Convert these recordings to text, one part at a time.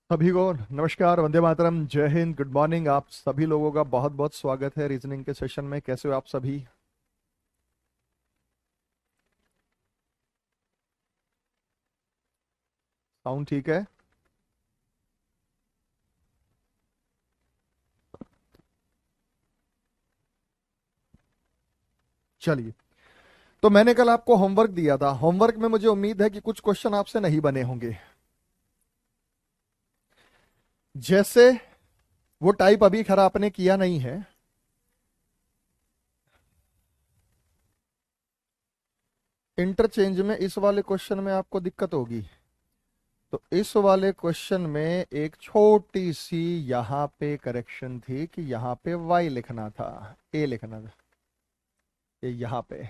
सभी को नमस्कार, वंदे मातरम, जय हिंद, गुड मॉर्निंग। आप सभी लोगों का बहुत बहुत स्वागत है रीजनिंग के सेशन में। कैसे हो आप सभी? साउंड ठीक है? चलिए। तो मैंने कल आपको होमवर्क दिया था। होमवर्क में मुझे उम्मीद है कि कुछ क्वेश्चन आपसे नहीं बने होंगे। जैसे वो टाइप अभी खरा आपने किया नहीं है। इंटरचेंज में इस वाले क्वेश्चन में आपको दिक्कत होगी। तो इस वाले क्वेश्चन में एक छोटी सी यहां पे करेक्शन थी कि यहां पे वाई लिखना था, ए लिखना था, ये यहां पे।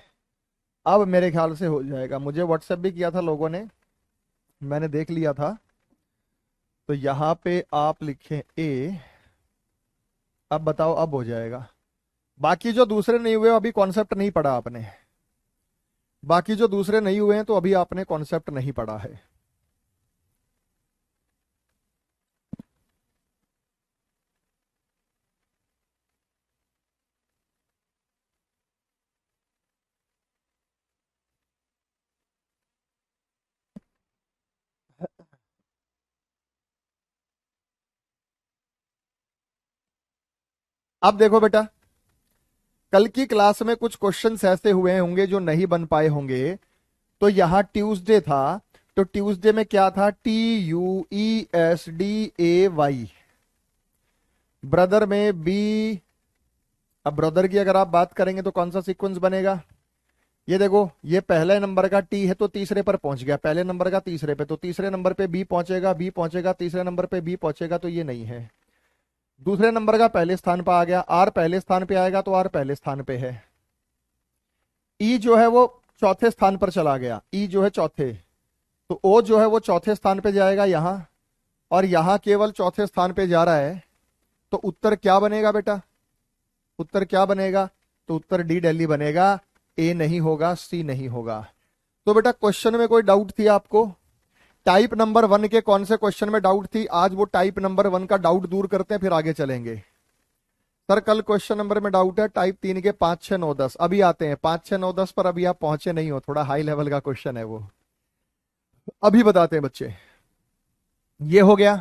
अब मेरे ख्याल से हो जाएगा। मुझे व्हाट्सएप भी किया था लोगों ने, मैंने देख लिया था। तो यहां पे आप लिखें ए। अब बताओ, अब हो जाएगा। बाकी जो दूसरे नहीं हुए अभी कॉन्सेप्ट नहीं पढ़ा आपने। बाकी जो दूसरे नहीं हुए हैं तो अभी आपने कॉन्सेप्ट नहीं पढ़ा है। अब देखो बेटा, कल की क्लास में कुछ क्वेश्चंस ऐसे हुए होंगे जो नहीं बन पाए होंगे। तो यहां ट्यूसडे था। तो ट्यूसडे में क्या था? TUESDAY। ब्रदर में बी। अब ब्रदर की अगर आप बात करेंगे तो कौन सा सीक्वेंस बनेगा? ये देखो, ये पहले नंबर का टी है तो तीसरे पर पहुंच गया। पहले नंबर का तीसरे पे, तो तीसरे नंबर पे बी पहुंचेगा, बी पहुंचेगा, तीसरे नंबर पे बी पहुंचेगा, तो ये नहीं है। दूसरे नंबर का पहले स्थान पर आ गया, आर पहले स्थान पे आएगा तो आर पहले स्थान पे है। ई जो है वो चौथे स्थान पर चला गया, ई जो है चौथे। तो ओ जो है वो चौथे स्थान पे जाएगा यहां, और यहां केवल चौथे स्थान पे जा रहा है। तो उत्तर क्या बनेगा बेटा? उत्तर क्या बनेगा? तो उत्तर डी दिल्ली बनेगा। ए नहीं होगा, सी नहीं होगा। तो बेटा क्वेश्चन में कोई डाउट थी आपको? टाइप नंबर 1 के कौन से क्वेश्चन में डाउट थी? आज वो टाइप नंबर 1 का डाउट दूर करते हैं, फिर आगे चलेंगे। सर कल क्वेश्चन नंबर में डाउट है टाइप 3 के 5 6 9 10। अभी आते हैं 5 6 9 10 पर। अभी आप पहुंचे नहीं हो, थोड़ा हाई लेवल का क्वेश्चन है वो। अभी बताते हैं बच्चे। ये हो गया।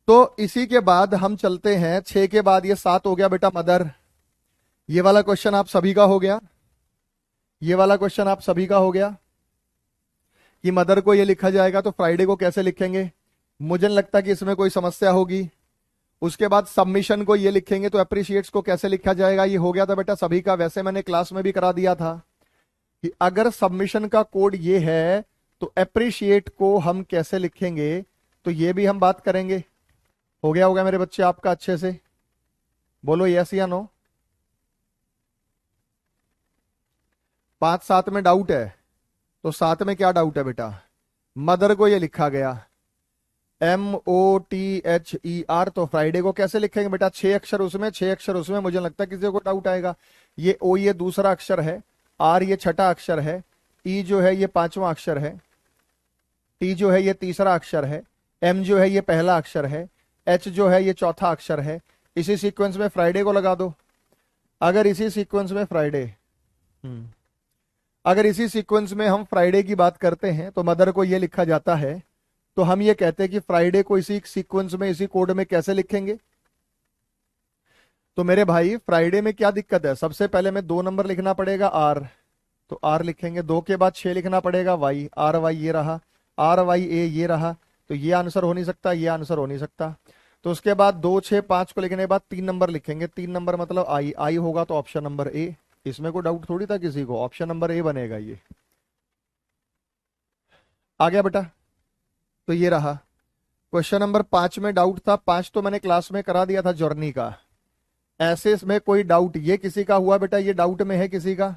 तो इसी के बाद हम चलते हैं 6 के बाद। ये 7 हो गया बेटा, मदर। ये वाला क्वेश्चन आप सभी का हो गया। ये वाला क्वेश्चन आप सभी का हो गया कि मदर को ये लिखा जाएगा तो फ्राइडे को कैसे लिखेंगे। मुझे नहीं लगता कि इसमें कोई समस्या होगी। उसके बाद सबमिशन को ये लिखेंगे तो अप्रिशिएट्स को कैसे लिखा जाएगा, ये हो गया था बेटा सभी का। वैसे मैंने क्लास में भी करा दिया था कि अगर सबमिशन का कोड ये है तो अप्रिशिएट को हम कैसे लिखेंगे, तो ये भी हम बात करेंगे। हो गया होगा मेरे बच्चे आपका अच्छे से? बोलो यस या नो। 5 7 में डाउट है? तो 7 में क्या डाउट है बेटा? मदर को ये लिखा गया MOTHER, तो फ्राइडे को कैसे लिखेंगे बेटा? 6 अक्षर उसमें, 6 अक्षर उसमें। मुझे लगता है किसी को डाउट आएगा। ये ओ ये दूसरा अक्षर है, आर ये छठा अक्षर है, ई जो है ये पांचवा अक्षर है, टी जो है ये तीसरा अक्षर है, एम जो है ये पहला अक्षर है, एच जो है ये चौथा अक्षर है। इसी सीक्वेंस में फ्राइडे को लगा दो। अगर इसी सीक्वेंस में फ्राइडे अगर इसी सीक्वेंस में हम फ्राइडे की बात करते हैं तो मदर को ये लिखा जाता है। तो हम ये कहते हैं कि फ्राइडे को इसी सीक्वेंस में, इसी कोड में कैसे लिखेंगे? तो मेरे भाई फ्राइडे में क्या दिक्कत है? सबसे पहले में 2 नंबर लिखना पड़ेगा आर। तो आर लिखेंगे। 2 के बाद 6 लिखना पड़ेगा वाई, आर वाई ये रहा, आर वाई ए ये रहा। तो ये आंसर हो नहीं सकता, ये आंसर हो नहीं सकता। तो उसके बाद 2 6 5 को लिखने के बाद 3 नंबर लिखेंगे। 3 नंबर मतलब आई, आई होगा तो ऑप्शन नंबर ए। इसमें कोई डाउट थोड़ी था किसी को, ऑप्शन नंबर ए बनेगा ये। आ गया बेटा? तो ये रहा। क्वेश्चन नंबर 5 में डाउट था। 5 तो मैंने क्लास में करा दिया था जर्नी का। ऐसे इसमें कोई डाउट ये किसी का हुआ बेटा? ये डाउट में है किसी का?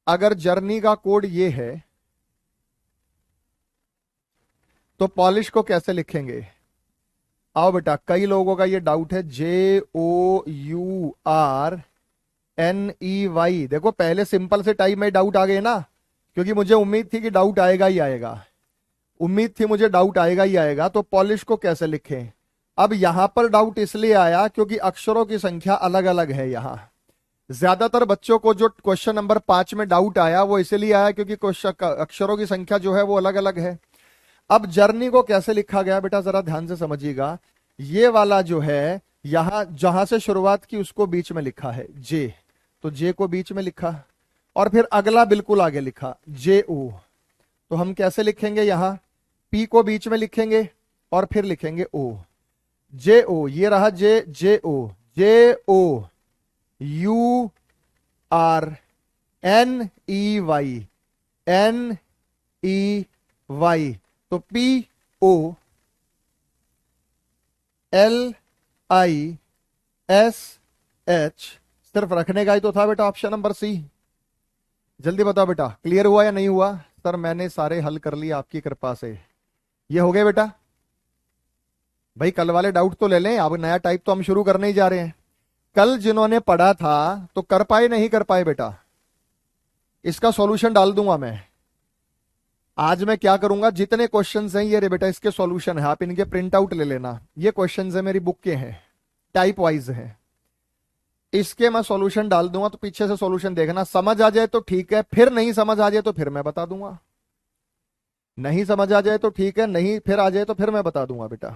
अगर जर्नी का कोड ये है तो पॉलिश को कैसे लिखेंगे? आओ बेटा, कई लोगों का ये डाउट है। JOURNEY। देखो पहले सिंपल से टाइप में डाउट आ गए ना, क्योंकि मुझे उम्मीद थी कि डाउट आएगा ही आएगा। उम्मीद थी मुझे डाउट आएगा ही आएगा, तो पॉलिश को कैसे लिखें। अब यहां पर डाउट इसलिए आया क्योंकि अक्षरों की संख्या अलग अलग है। यहां ज्यादातर बच्चों को जो क्वेश्चन नंबर 5 में डाउट आया वो इसलिए आया क्योंकि क्वेश्चन अक्षरों की संख्या जो है वो अलग अलग है। अब जर्नी को कैसे लिखा गया बेटा, जरा ध्यान से समझिएगा। ये वाला जो है यहां जहां से शुरुआत की उसको बीच में लिखा है जे, तो जे को बीच में लिखा और फिर अगला बिल्कुल आगे लिखा जे ओ। तो हम कैसे लिखेंगे, यहां पी को बीच में लिखेंगे और फिर लिखेंगे ओ, जे ओ। ये रहा J, J O, J O U R N E Y, N E Y. तो P O L I S H, सिर्फ रखने का ही तो था बेटा ऑप्शन नंबर सी। जल्दी बताओ बेटा, क्लियर हुआ या नहीं हुआ। सर मैंने सारे हल कर लिए आपकी कृपा से। ये हो गए बेटा। भाई कल वाले डाउट तो ले लें, अब नया टाइप तो हम शुरू करने ही जा रहे हैं। कल जिन्होंने पढ़ा था तो कर पाए नहीं कर पाए बेटा, इसका सॉल्यूशन डाल दूंगा मैं। आज मैं क्या करूंगा, जितने क्वेश्चंस हैं ये रे बेटा इसके सॉल्यूशन है, आप इनके प्रिंट आउट ले लेना। ये क्वेश्चंस है मेरी बुक के हैं, टाइप वाइज है, इसके मैं सॉल्यूशन डाल दूंगा। तो पीछे से सॉल्यूशन देखना, समझ आ जाए तो ठीक है, फिर नहीं समझ आ जाए तो फिर मैं बता दूंगा। नहीं समझ आ जाए तो ठीक है, नहीं फिर आ जाए तो फिर मैं बता दूंगा बेटा।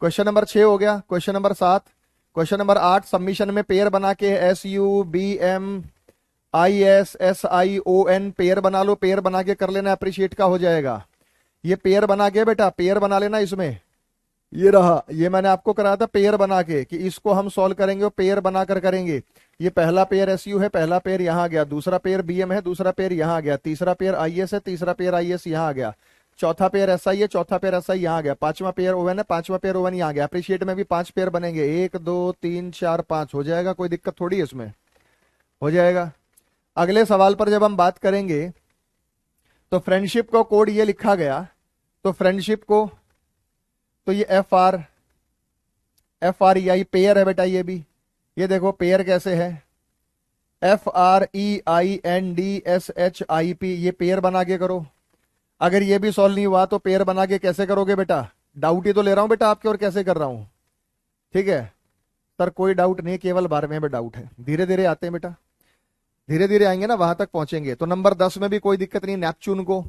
क्वेश्चन नंबर 6 हो गया। Question number 7, question number 8, submission में पेयर बना के SUBMISSION पेयर बना लो, पेयर बना के कर लेना, अप्रिशिएट का हो जाएगा। ये पेयर बना के बेटा, पेयर बना लेना इसमें। ये रहा, ये मैंने आपको कराया था पेयर बना के कि इसको हम सॉल्व करेंगे और पेयर बनाकर करेंगे। ये पहला पेयर SU है, पहला पेयर यहां आ गया, दूसरा पेयर BM है, दूसरा पेयर यहां आ गया, तीसरा पेयर IS है, तीसरा पेयर IS यहां आ गया, चौथा पेयर SI है, चौथा पेयर SI यहां आ गया, पांचवा पेयर ON है, पांचवा पेयर ON यहां आ गया। अप्रिशिएट में भी 5 पेयर बनेंगे, 1 2 3 4 5 हो जाएगा, कोई दिक्कत थोड़ी है इसमें, हो जाएगा। अगले सवाल पर जब हम बात करेंगे तो फ्रेंडशिप का कोड ये लिखा गया, तो फ्रेंडशिप को तो ये FREI पेयर है बेटा। ये भी ये देखो पेयर कैसे है, FREINDSHIP, ये पेयर बना के करो। अगर ये भी सॉल्व नहीं हुआ तो पेयर बना के कैसे करोगे बेटा, डाउट ही तो ले रहा हूं बेटा आपके और कैसे कर रहा हूं, ठीक है। सर कोई डाउट नहीं, केवल 12वें में डाउट है, धीरे धीरे आते हैं बेटा, धीरे धीरे आएंगे ना वहां तक पहुंचेंगे। तो नंबर 10 में भी कोई दिक्कत नहीं, नेपच्यून को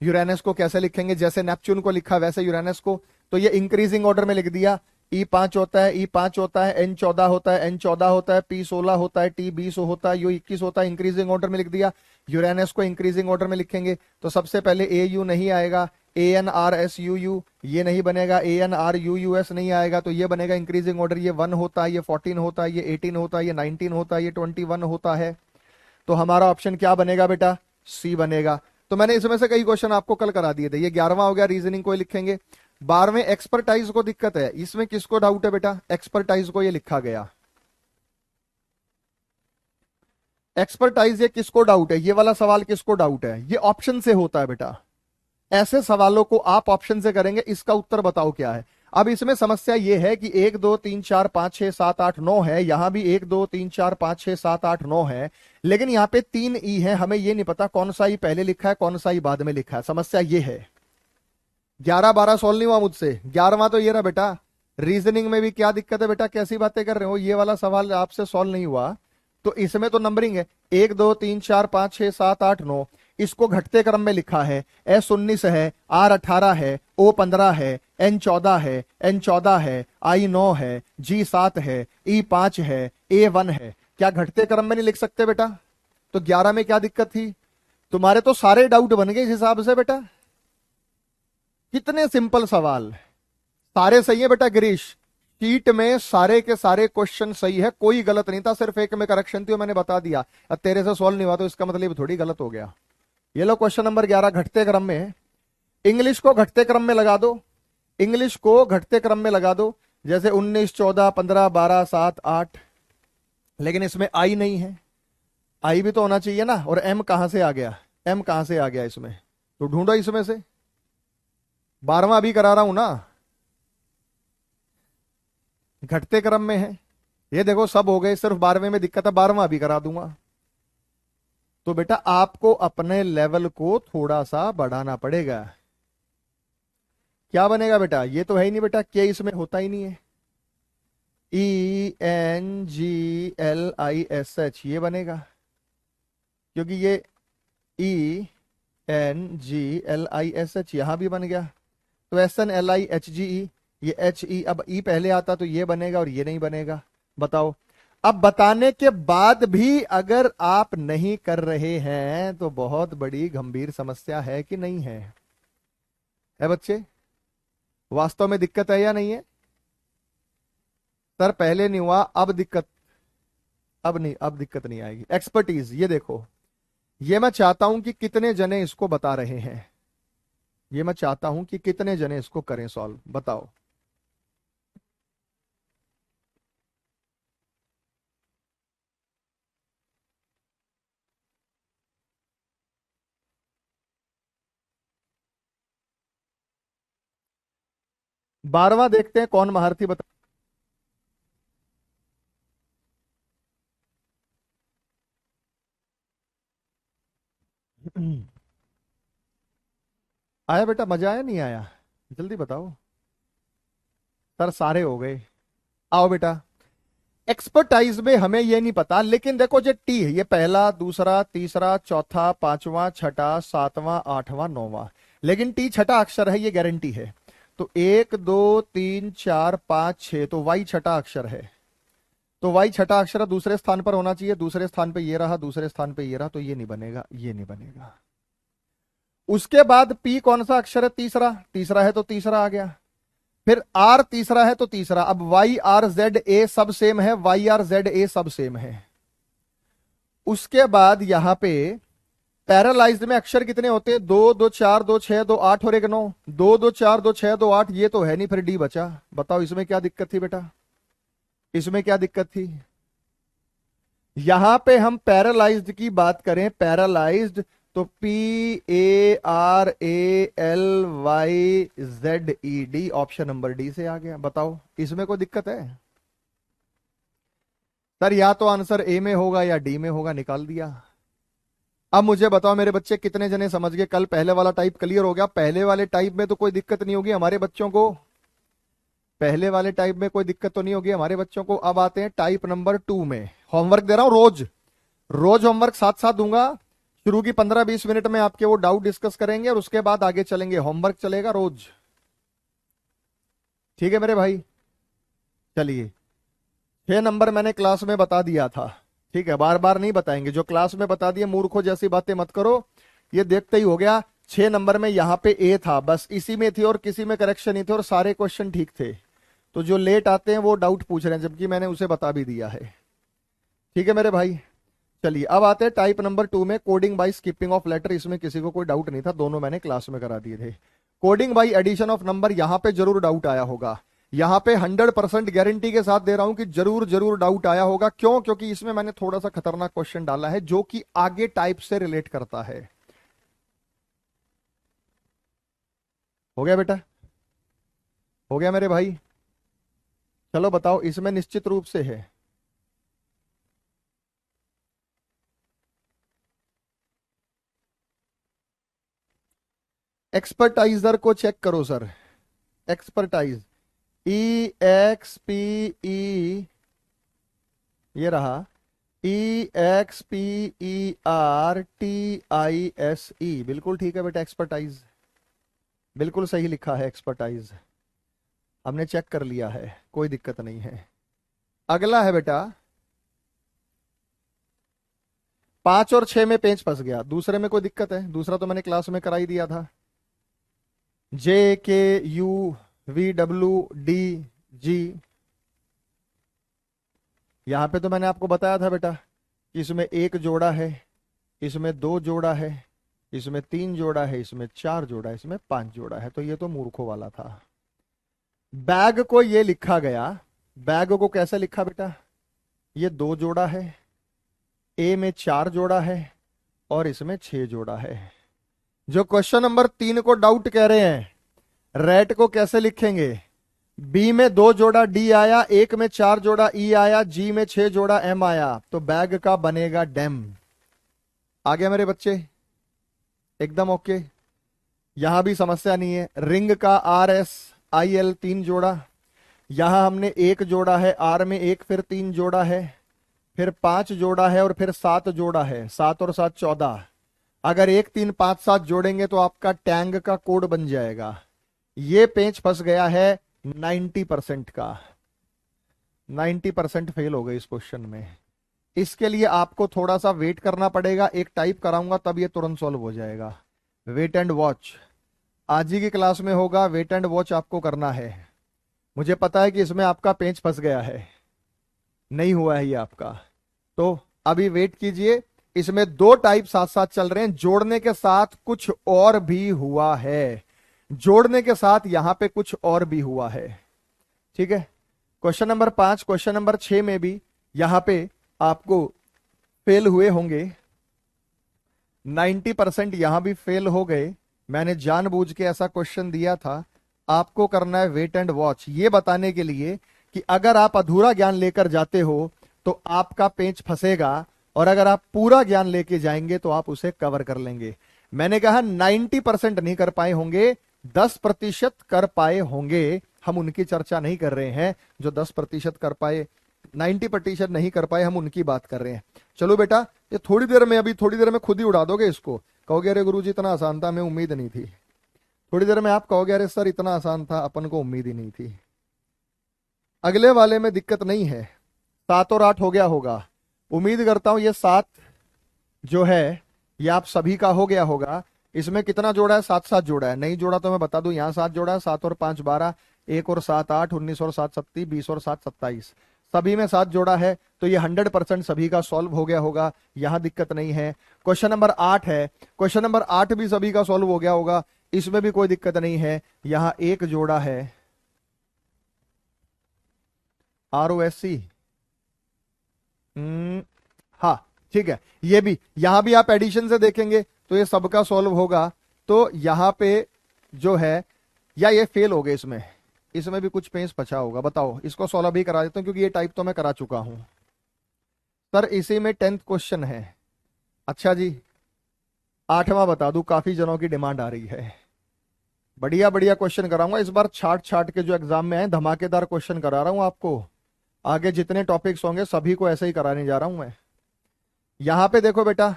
यूरेनस को कैसे लिखेंगे, जैसे नेपच्यून को लिखा वैसे यूरेनस को। तो ये इंक्रीजिंग ऑर्डर में लिख दिया, E5 होता है, E5 होता है, N14 होता है, N14 होता है, P16 होता है, T20 होता है, U21 होता है, इंक्रीजिंग ऑर्डर में लिख दिया। यूरेनस को इंक्रीजिंग ऑर्डर में लिखेंगे तो सबसे पहले AU नहीं आएगा, ANRSUU ये नहीं बनेगा, ANRUUS नहीं आएगा, तो ये बनेगा इंक्रीजिंग ऑर्डर। ये 1 होता है, ये 14 होता है, ये 18 होता है, ये 19 होता है, ये 21 होता है। तो हमारा ऑप्शन क्या बनेगा बेटा, C बनेगा। तो मैंने इसमें से कई क्वेश्चन आपको कल करा दिए थे। ये 11वां हो गया, रीजनिंग को लिखेंगे। 12वें एक्सपर्टाइज को दिक्कत है, इसमें किसको डाउट है बेटा, एक्सपर्टाइज को ये लिखा गया, एक्सपर्टाइज ये किसको डाउट है, ये वाला सवाल किसको डाउट है, ये ऑप्शन से होता है बेटा। ऐसे सवालों को आप ऑप्शन से करेंगे, इसका उत्तर बताओ क्या है। अब इसमें समस्या यह है कि 1 2 3 4 5 6 7 8 9 है, यहां भी 1 2 3 4 5 6 7 8 9 है, लेकिन यहां पे 3 ई है, हमें यह नहीं पता कौन सा ई पहले लिखा है कौन सा ई बाद में लिखा है। समस्या यह है। 11 12 सॉल्व नहीं हुआ मुझसे, 11वां तो ये रहा बेटा। रीजनिंग में भी क्या दिक्कत है बेटा, कैसी बातें कर रहे हो, ये वाला सवाल आपसे सॉल्व नहीं हुआ। तो इसमें तो नंबरिंग है 1 2 3 4 5 6 7 8 9, इसको घटते क्रम में लिखा है। S19 है, R18 है, O15 है, N14 है, N14 है, I9 है, G7 है, E5 है, A1 है। क्या घटते क्रम में नहीं लिख सकते बेटा। तो 11 में क्या दिक्कत थी, तुम्हारे तो सारे डाउट बन गए इस हिसाब से बेटा। कितने सिंपल सवाल, सारे सही है बेटा गिरीश, शीट में सारे के सारे क्वेश्चन सही है, कोई गलत नहीं था, सिर्फ एक में करेक्शन थी, मैंने बता दिया। अब तेरे से सॉल्व नहीं हुआ तो इसका मतलब थोड़ी गलत हो गया। ये लो क्वेश्चन नंबर 11 घटते क्रम में है। इंग्लिश को घटते क्रम में लगा दो, इंग्लिश को घटते क्रम में लगा दो, जैसे 19 14 15 12 7 8, लेकिन इसमें आई नहीं है, आई भी तो होना चाहिए ना। और एम कहां से आ गया, एम कहां से आ गया इसमें, तो ढूंढो इसमें से। 12वां अभी करा रहा हूं ना, घटते क्रम में है। ये देखो सब हो गए, सिर्फ 12वें में दिक्कत है, 12वां अभी करा दूंगा। तो बेटा आपको अपने लेवल को थोड़ा सा बढ़ाना पड़ेगा। क्या बनेगा बेटा? ये तो है ही नहीं बेटा, के इसमें होता ही नहीं है। ENGLISH ये बनेगा, क्योंकि ये ENGLISH यहां भी बन गया, तो SNLIHGE, ये HE, अब ई पहले आता तो ये बनेगा और ये नहीं बनेगा। बताओ। अब बताने के बाद भी अगर आप नहीं कर रहे हैं तो बहुत बड़ी गंभीर समस्या है कि नहीं है? है बच्चे? वास्तव में दिक्कत है या नहीं है? सर पहले नहीं हुआ, अब दिक्कत, अब नहीं, अब दिक्कत नहीं आएगी। एक्सपर्टीज, ये देखो, ये मैं चाहता हूं कि कितने जने इसको बता रहे हैं, ये मैं चाहता हूं कि कितने जने इसको करें सॉल्व, बताओ। बारवा देखते हैं कौन महारथी बता। आया बेटा? मजा आया नहीं आया? जल्दी बताओ। सर सारे हो गए। आओ बेटा। एक्सपर्टाइज में हमें ये नहीं पता, लेकिन देखो जो टी है, ये पहला, दूसरा, तीसरा, चौथा, पांचवा, छठा, सातवां, आठवां, नौवां, लेकिन टी छठा अक्षर है, ये गारंटी है। तो 1 2 3 4 5 6, तो वाई छठा अक्षर है, तो वाई छठा अक्षर दूसरे स्थान पर होना चाहिए। दूसरे स्थान पे ये रहा, दूसरे स्थान पे ये रहा, तो ये नहीं बनेगा, ये नहीं बनेगा। उसके बाद पी कौन सा अक्षर है? तीसरा, तीसरा है तो तीसरा आ गया। फिर आर तीसरा है तो तीसरा। अब वाई आर जेड ए सब सेम है, वाई आर जेड ए सब सेम है। उसके बाद यहां पे पैरालाइज्ड में अक्षर कितने होते हैं? 2 2 4 2 6 2 8 और 1 9। 2 2 4 2 6 2 8, ये तो है नहीं, फिर डी बचा। बताओ इसमें क्या दिक्कत थी बेटा? इसमें क्या दिक्कत थी? यहां पे हम पैरालाइज्ड की बात करें, पैरालाइज्ड, तो PARALYZED, ऑप्शन नंबर डी से आ गया। बताओ इसमें कोई दिक्कत है? सर या तो आंसर ए में होगा या डी में होगा, निकाल दिया। अब मुझे बताओ मेरे बच्चे कितने जने समझ गए? कल पहले वाला टाइप क्लियर हो गया? पहले वाले टाइप में तो कोई दिक्कत नहीं होगी हमारे बच्चों को, पहले वाले टाइप में कोई दिक्कत तो नहीं होगी हमारे बच्चों को। अब आते हैं टाइप नंबर 2 में। होमवर्क दे रहा हूं रोज, रोज होमवर्क साथ साथ दूंगा। शुरू की 15-20 मिनट में आपके वो डाउट डिस्कस करेंगे और उसके बाद आगे चलेंगे, होमवर्क चलेगा रोज। ठीक है मेरे भाई? चलिए, 6 नंबर मैंने क्लास में बता दिया था, ठीक है, बार बार नहीं बताएंगे। जो क्लास में बता दिए, मूर्खों जैसी बातें मत करो। ये देखते ही हो गया। 6 नंबर में यहां पे ए था, बस इसी में थी और किसी में करेक्शन नहीं थे और सारे क्वेश्चन ठीक थे। तो जो लेट आते हैं वो डाउट पूछ रहे हैं, जबकि मैंने उसे बता भी दिया है। ठीक है मेरे भाई? चलिए अब आते हैं टाइप नंबर 2 में, coding by skipping of letter. इसमें किसी को कोई डाउट नहीं था, दोनों मैंने क्लास में करा दिए थे। Coding by addition of number, यहां पे जरूर डाउट आया होगा। यहां पे 100% गारंटी के साथ दे रहा हूं कि जरूर जरूर डाउट आया होगा। क्यों? क्योंकि इसमें मैंने थोड़ा सा खतरनाक क्वेश्चन डाला है जो कि आगे टाइप से रिलेट करता है। हो गया बेटा? हो गया मेरे भाई? चलो बताओ इसमें निश्चित रूप से है। एक्सपर्टाइजर को चेक करो सर। एक्सपर्टाइज, EXPE, ये रहा, EXPERTISE, बिल्कुल ठीक है बेटा। एक्सपर्टाइज बिल्कुल सही लिखा है, एक्सपर्टाइज हमने चेक कर लिया है, कोई दिक्कत नहीं है। अगला है बेटा, 5 और 6 में पेंच फंस गया। दूसरे में कोई दिक्कत है? दूसरा तो मैंने क्लास में कराई दिया था। JKUVWDG, यहां पे तो मैंने आपको बताया था बेटा कि इसमें 1 जोड़ा है, इसमें 2 जोड़ा है, इसमें 3 जोड़ा है, इसमें 4 जोड़ा है, इसमें 5 जोड़ा है। तो ये तो मूर्खों वाला था। बैग को ये लिखा गया, बैग को कैसे लिखा बेटा? ये 2 जोड़ा है, ए में 4 जोड़ा है और इसमें 6 जोड़ा है। जो क्वेश्चन नंबर 3 को डाउट कह रहे हैं, रेट को कैसे लिखेंगे? बी में 2 जोड़ा डी आया, 1 में 4 जोड़ा ई आया, जी में 6 जोड़ा एम आया, तो बैग का बनेगा डैम। आ गया मेरे बच्चे? एकदम ओके। यहां भी समस्या नहीं है। रिंग का आर एस आई एल 3 जोड़ा, यहां हमने 1 जोड़ा है, आर में 1, फिर 3 जोड़ा है, फिर 5 जोड़ा है और फिर 7 जोड़ा है। 7 और 7 14। अगर 1 3 5 7 जोड़ेंगे तो आपका टैंग का कोड बन जाएगा। ये पेंच फंस गया है 90% का। 90% फेल हो गए इस क्वेश्चन में। इसके लिए आपको थोड़ा सा वेट करना पड़ेगा, एक टाइप कराऊंगा तब ये तुरंत सॉल्व हो जाएगा। वेट एंड वॉच आज ही की क्लास में होगा। वेट एंड वॉच आपको करना है। मुझे पता है कि इसमें आपका पेंच फंस गया है, नहीं हुआ है ये आपका। तो अभी वेट कीजिए। इसमें 2 टाइप साथ साथ चल रहे हैं। जोड़ने के साथ कुछ और भी हुआ है, जोड़ने के साथ यहां पे कुछ और भी हुआ है। ठीक है। क्वेश्चन नंबर 5, क्वेश्चन नंबर 6 में भी यहां पे आपको फेल हुए होंगे। 90% यहां भी फेल हो गए। मैंने जानबूझ के ऐसा क्वेश्चन दिया था। आपको करना है वेट एंड वॉच, ये बताने के लिए कि अगर आप अधूरा ज्ञान लेकर जाते हो तो आपका पेंच फंसेगा, और अगर आप पूरा ज्ञान लेके जाएंगे तो आप उसे कवर कर लेंगे। मैंने कहा 90% नहीं कर पाए होंगे, 10% कर पाए होंगे। हम उनकी चर्चा नहीं कर रहे हैं जो 10% कर पाए। 90% नहीं कर पाए, हम उनकी बात कर रहे हैं। चलो बेटा, ये थोड़ी देर में, अभी थोड़ी देर में खुद ही उड़ा दोगे इसको। कहोगे अरे गुरुजी इतना आसान था, हमें उम्मीद नहीं थी। थोड़ी देर में आप कहोगे अरे सर इतना आसान था, अपन को उम्मीद ही नहीं थी। अगले वाले में दिक्कत नहीं है। 7 और 8 हो गया होगा। उम्मीद करता हूं ये 7 जो है ये आप सभी का हो गया होगा। इसमें कितना जोड़ा है? 7 7 जोड़ा है। नहीं जोड़ा तो मैं बता दूं, यहां 7 जोड़ा है। 7 और 5 12, 1 और 7 8, 19 और 7 30, 20 और 7 27। सभी में 7 जोड़ा है, तो ये 100% सभी का सॉल्व हो गया होगा। यहां दिक्कत नहीं है। क्वेश्चन नंबर 8 है। क्वेश्चन नंबर 8 भी सभी का सॉल्व हो गया होगा, इसमें भी कोई दिक्कत नहीं है। यहां 1 जोड़ा है, ROSC। हाँ ठीक है। ये भी, यहां भी आप एडिशन से देखेंगे तो ये सबका सॉल्व होगा। तो यहां पे जो है, या ये फेल हो गए इसमें, इसमें भी कुछ पेंच बचा होगा। बताओ, इसको सॉल्व भी करा देता हूं क्योंकि ये टाइप तो मैं करा चुका हूं। सर इसी में 10th क्वेश्चन है। अच्छा जी, 8वां बता दूं, काफी जनों की डिमांड आ रही है। बढ़िया बढ़िया क्वेश्चन कराऊंगा इस बार। छाट छाट के जो एग्जाम में आए धमाकेदार क्वेश्चन करा रहा हूं आपको। आगे जितने टॉपिक्स होंगे सभी को ऐसे ही कराने जा रहा हूं मैं। यहां पे देखो बेटा,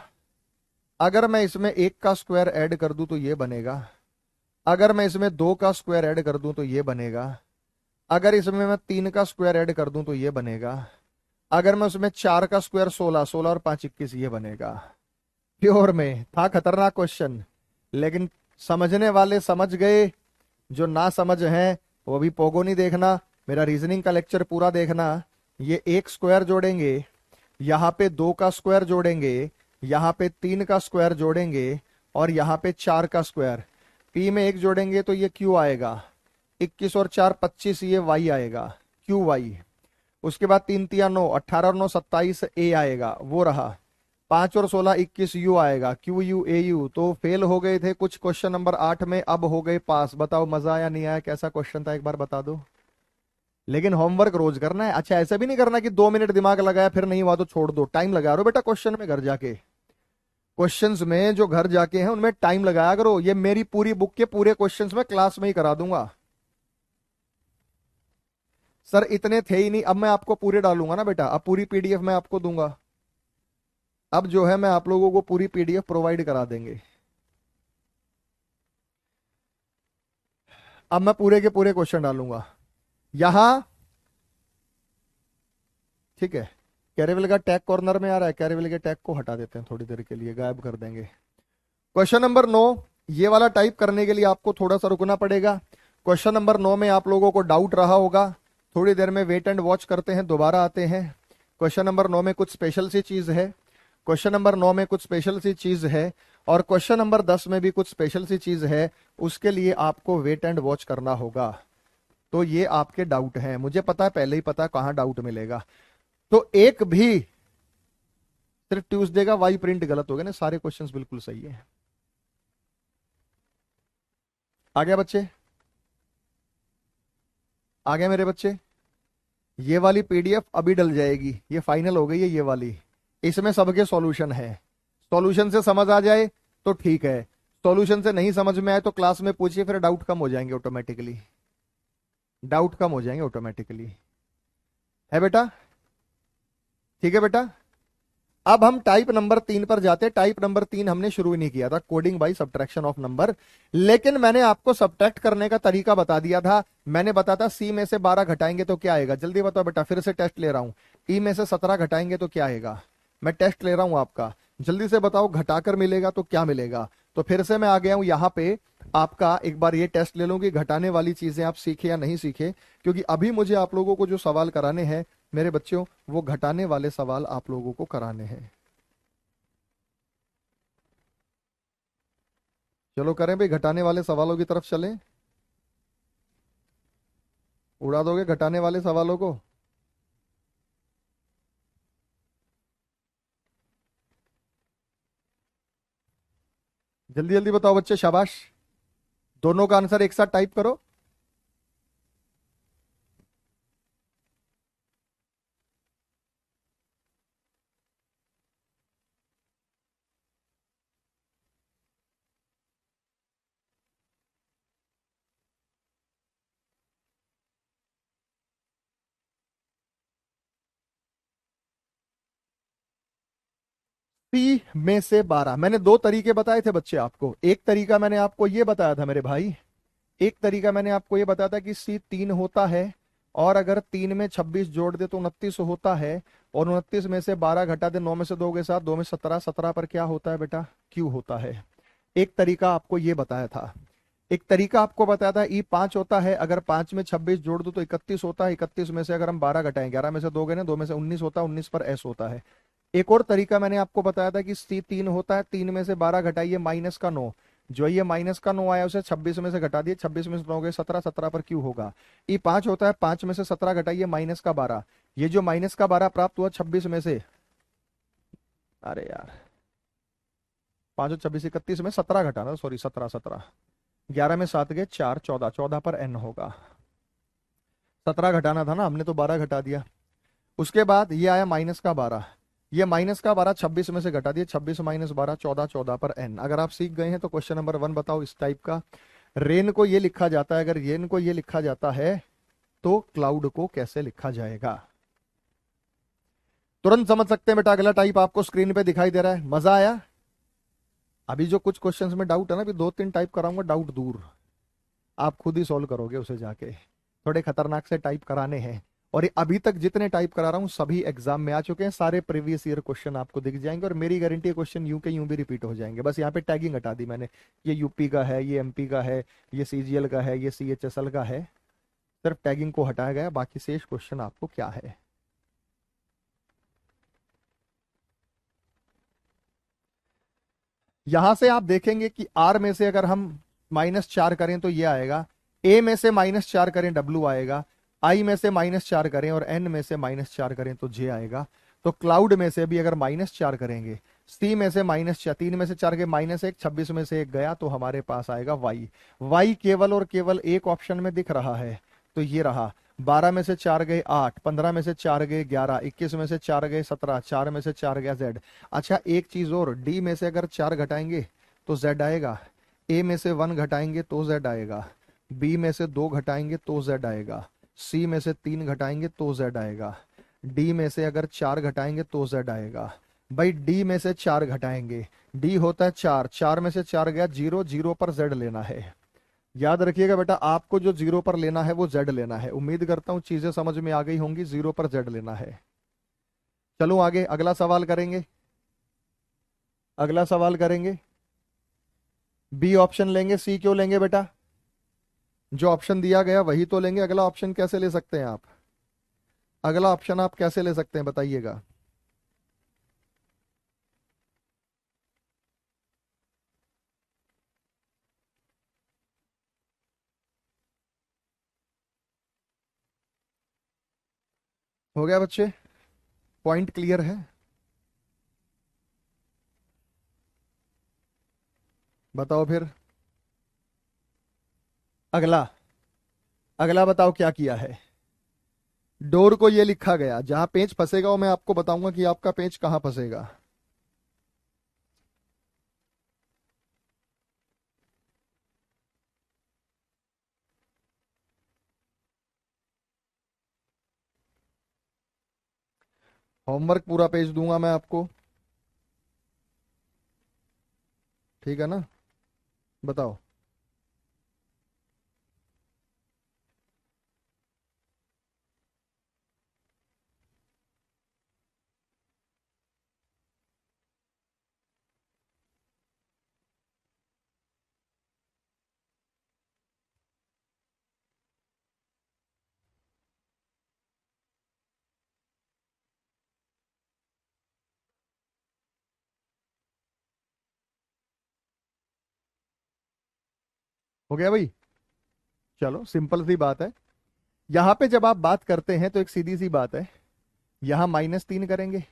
अगर मैं इसमें 1 का स्क्वायर ऐड कर दूं तो ये बनेगा। अगर मैं इसमें 2 का स्क्वायर ऐड कर दूं तो ये बनेगा। अगर इसमें मैं 3 का स्क्वायर ऐड कर दूं तो ये बनेगा। अगर मैं उसमें 4 का स्क्वायर 16, 16 और 5 21, ये बनेगा। प्योर में था खतरनाक क्वेश्चन, लेकिन समझने वाले समझ गए। जो ना समझ हैं वो भी पोगो नहीं देखना, मेरा रीजनिंग का लेक्चर पूरा देखना। ये 1 स्क्वायर जोड़ेंगे, यहां पे 2 का स्क्वायर जोड़ेंगे, यहां पे 3 का स्क्वायर जोड़ेंगे, और यहां पे 4 का स्क्वायर। पी में 1 जोड़ेंगे तो ये क्यू आएगा। 21 और 4 25, ये वाई आएगा, क्यू वाई। उसके बाद 3 3 9, 18 और 9 27, ए आएगा, वो रहा। 5 और 16 21, यू आएगा, क्यू यू ए यू। तो फेल हो गए थे कुछ क्वेश्चन नंबर 8 में, अब हो गए पास। बताओ मजा आया नहीं आया? कैसा क्वेश्चन था एक बार बता दो। लेकिन होमवर्क रोज करना है। अच्छा, ऐसा भी नहीं करना कि 2 मिनट दिमाग लगाया फिर नहीं हुआ तो छोड़ दो। टाइम लगा रहे हो बेटा क्वेश्चन में, घर जाके क्वेश्चंस में जो घर जाके हैं उनमें टाइम लगाया करो। ये मेरी पूरी बुक के पूरे क्वेश्चंस में क्लास में ही करा दूंगा। सर इतने थे ही नहीं, अब मैं आपको पूरे डालूंगा ना बेटा। अब पूरी पीडीएफ मैं आपको दूंगा। अब जो है मैं आप लोगों को पूरी पीडीएफ प्रोवाइड करा देंगे। अब मैं पूरे के पूरे क्वेश्चन डालूंगा यहां। ठीक है। कैरेवल का टैग कॉर्नर में आ रहा है, कैरेवल के टैग को हटा देते हैं, थोड़ी देर के लिए गायब कर देंगे। क्वेश्चन नंबर 9, ये वाला टाइप करने के लिए आपको थोड़ा सा रुकना पड़ेगा। क्वेश्चन नंबर 9 में आप लोगों को डाउट रहा होगा, थोड़ी देर में वेट एंड वॉच करते हैं, दोबारा आते हैं। क्वेश्चन नंबर 9 में कुछ स्पेशल सी चीज है। क्वेश्चन नंबर 9 में कुछ स्पेशल सी चीज है, और क्वेश्चन नंबर 10 में भी कुछ स्पेशल सी चीज है। उसके लिए आपको वेट एंड वॉच करना होगा। तो ये आपके डाउट हैं, मुझे पता है, पहले ही पता है कहां डाउट मिलेगा। तो एक भी सिर्फ ट्यूसडे का वाई प्रिंट गलत हो गया ना, सारे क्वेश्चंस बिल्कुल सही है। आ गया बच्चे? आ गया मेरे बच्चे? ये वाली पीडीएफ अभी डल जाएगी, ये फाइनल हो गई है ये वाली। इसमें सबके सॉल्यूशन है। सॉल्यूशन से समझ आ जाए तो ठीक है, सॉल्यूशन से नहीं समझ में आए तो क्लास में पूछिए, फिर डाउट कम हो जाएंगे ऑटोमेटिकली, डाउट कम हो जाएंगे ऑटोमेटिकली। है बेटा? ठीक है बेटा। अब हम टाइप नंबर 3 पर जाते हैं। टाइप नंबर 3 हमने शुरू ही नहीं किया था, coding by subtraction of number, लेकिन मैंने आपको सब्ट्रैक्ट करने का तरीका बता दिया था। मैंने बताया था सी में से 12 घटाएंगे तो क्या आएगा, जल्दी बताओ बेटा, फिर से टेस्ट ले रहा हूं। ई में से 17 घटाएंगे तो क्या आएगा, मैं टेस्ट ले रहा हूं आपका, जल्दी से बताओ, घटाकर मिलेगा तो क्या मिलेगा। तो फिर से मैं आ गया हूं यहां पे, आपका एक बार ये टेस्ट ले लूं कि घटाने वाली चीजें आप सीखे या नहीं सीखे, क्योंकि अभी मुझे आप लोगों को जो सवाल कराने हैं मेरे बच्चों, वो घटाने वाले सवाल आप लोगों को कराने हैं। चलो करें भाई, घटाने वाले सवालों की तरफ चलें। उड़ा दोगे घटाने वाले सवालों को? जल्दी जल्दी बताओ बच्चे, शाबाश। दोनों का आंसर एक साथ टाइप करो। सी में से 12, मैंने दो तरीके बताए थे बच्चे आपको। एक तरीका मैंने आपको ये बताया था मेरे भाई, एक तरीका मैंने आपको ये बताया था कि सी 3 होता है, और अगर 3 में 26 जोड़ दे तो 29 होता है, और 29 में से 12 घटा दे, 9 में से 2 के साथ, 2 में 17, 17 पर क्या होता है बेटा, क्यू होता है। एक तरीका आपको ये बताया था। एक तरीका आपको बताया था ई 5 होता है, अगर 5 में 26 जोड़ दो तो 31 होता है, 31 में से अगर हम 12 घटाएं, 11 में से 2 गए ना, 2 में से 19 होता है, 19 पर एस होता है। एक और तरीका मैंने आपको बताया था कि सी 3 होता है, 3 में से 12 घटाइए माइनस का 9, जो ये माइनस का 9 आया उसे 26 में से घटा दिए, 26 में से 9 गए 17, 17 पर क्यू होगा। ई 5 होता है, 5 में से 17 घटाइए माइनस का 12, ये जो माइनस का 12 प्राप्त हुआ 26 में से, अरे यार 5 और 26 31 में 17 घटाना, सॉरी 17, 17, 11 में 7 गए 4, 14, 14 पर एन होगा। 17 घटाना था ना, हमने तो 12 घटा दिया। उसके बाद ये आया माइनस का 12, ये माइनस का 12 26 में से घटा दिए, 26 माइनस 12, 14, 14 पर एन। अगर आप सीख गए हैं तो क्वेश्चन नंबर 1 बताओ इस टाइप का। रेन को ये लिखा जाता है, अगर रेन को ये लिखा जाता है तो क्लाउड को कैसे लिखा जाएगा? तुरंत समझ सकते हैं बेटा। अगला टाइप आपको स्क्रीन पे दिखाई दे रहा है, मजा आया? अभी जो कुछ क्वेश्चंस में डाउट है ना, अभी 2-3 टाइप कराऊंगा, डाउट दूर, आप खुद ही सॉल्व करोगे उसे जाके। थोड़े खतरनाक से टाइप कराने हैं, और ये अभी तक जितने टाइप करा रहा हूं सभी एग्जाम में आ चुके हैं, सारे प्रीवियस ईयर क्वेश्चन आपको दिख जाएंगे, और मेरी गारंटी है क्वेश्चन यूं के यूं भी रिपीट हो जाएंगे। बस यहाँ पे टैगिंग हटा दी मैंने, ये यूपी का है, ये एमपी का है, ये सीजीएल का है, ये सीएचएसएल का है, सिर्फ टैगिंग को हटाया गया, बाकी शेष क्वेश्चन आपको क्या है। यहां से आप देखेंगे कि आर में से अगर हम -4 करें तो ये आएगा, ए में से -4 करें डब्ल्यू आएगा, आई में से -4 करें और एन में से -4 करें तो जे आएगा। तो क्लाउड में से भी अगर -4 करेंगे, सी में से -4, 3 में से 4 के -1, 26 में से 1 गया तो हमारे पास आएगा वाई। वाई केवल और केवल एक ऑप्शन में दिख रहा है, तो ये रहा। 12 में से 4 गए 8, 15 में से 4 गए 11, 21 में से 4 गए 17, 4 में से 4 गया जेड। अच्छा एक चीज और, डी में से अगर 4 घटाएंगे तो जेड आएगा, ए में से 1 घटाएंगे तो जेड आएगा, बी में से 2 घटाएंगे तो जेड आएगा, सी में से 3 घटाएंगे तो जेड आएगा, डी में से अगर 4 घटाएंगे तो जेड आएगा। भाई डी में से 4 घटाएंगे, डी होता है 4, 4 में से 4 गया 0, 0 पर जेड लेना है। याद रखिएगा बेटा, आपको जो 0 पर लेना है वो जेड लेना है। उम्मीद करता हूं चीजें समझ में आ गई होंगी, 0 पर जेड लेना है। चलो आगे अगला सवाल करेंगे, अगला सवाल करेंगे। बी ऑप्शन लेंगे, सी क्यों लेंगे बेटा? जो ऑप्शन दिया गया वही तो लेंगे, अगला ऑप्शन कैसे ले सकते हैं आप? अगला ऑप्शन आप कैसे ले सकते हैं बताइएगा? हो गया बच्चे? पॉइंट क्लियर है? बताओ फिर। अगला, अगला बताओ क्या किया है। डोर को ये लिखा गया, जहां पेंच फंसेगा वो मैं आपको बताऊंगा कि आपका पेंच कहां फंसेगा। होमवर्क पूरा पेज दूंगा मैं आपको, ठीक है ना? बताओ। हो गया भाई? चलो सिंपल सी बात है। यहां पे जब आप बात करते हैं तो एक सीधी सी बात है, यहां -3 करेंगे,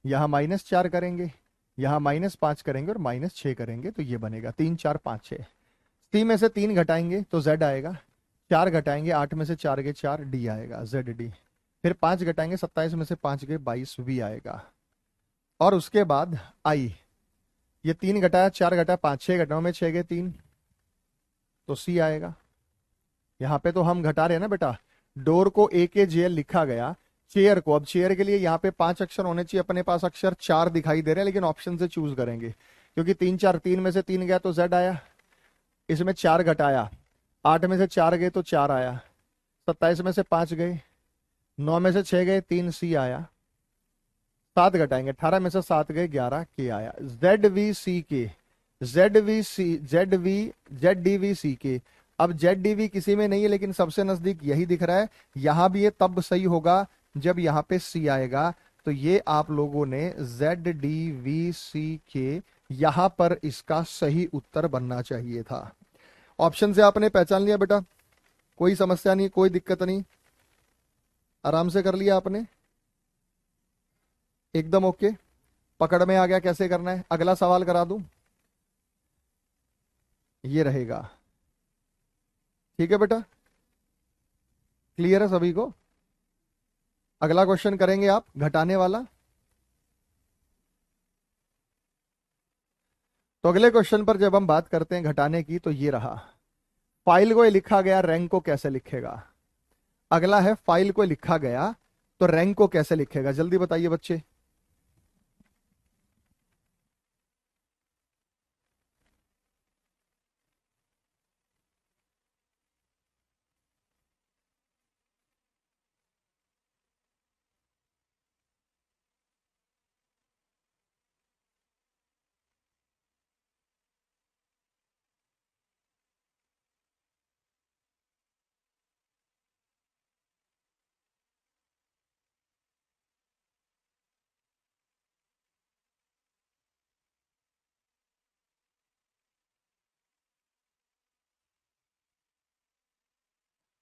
यहां -4 करेंगे, यहां -5 करेंगे और -6 करेंगे, तो ये बनेगा 3 4 5 6। सी में से 3 घटाएंगे तो जेड आएगा, 4 घटाएंगे 8 में से 4 गए 4, डी आएगा, जेड डी। फिर 5 घटाएंगे 27 में से 5 गए 22, वी आएगा। और उसके बाद आई, ये 3 घटाया 4 घटाया 5, 6 घटाओ में 6 गए 3, तो सी आएगा। यहाँ पे तो हम घटा रहे हैं ना बेटा, डोर को ए के जे एल लिखा गया, चेयर को, अब चेयर के लिए यहाँ पे 5 अक्षर होने चाहिए, अपने पास अक्षर 4 दिखाई दे रहे हैं, लेकिन ऑप्शन से चूज करेंगे क्योंकि 3 में से 3 गया तो जेड आया, इसमें 4 घटाया, 8 में से 4 गए तो 4 आया, 27 में से 5 गए, 9 में से 6 गए 3, सी आया। 7 घटाएंगे 18 में से 7 गए 11, के आया। Z V C K, Z V C, Z D V C K. अब जेड डी वी किसी में नहीं है, लेकिन सबसे नजदीक यही दिख रहा है, यहां भी ये तब सही होगा जब यहां पे सी आएगा। तो ये आप लोगों ने जेड डी वी सी के, यहां पर इसका सही उत्तर बनना चाहिए था। ऑप्शन से आपने पहचान लिया बेटा, कोई समस्या नहीं, कोई दिक्कत नहीं, आराम से कर लिया आपने, एकदम ओके, पकड़ में आ गया कैसे करना है। अगला सवाल करा दूं, ये रहेगा, ठीक है बेटा? क्लियर है सभी को? अगला क्वेश्चन करेंगे आप घटाने वाला। तो अगले क्वेश्चन पर जब हम बात करते हैं घटाने की, तो ये रहा, फाइल को लिखा गया, रैंक को कैसे लिखेगा। अगला है फाइल को लिखा गया तो रैंक को कैसे लिखेगा, जल्दी बताइए बच्चे।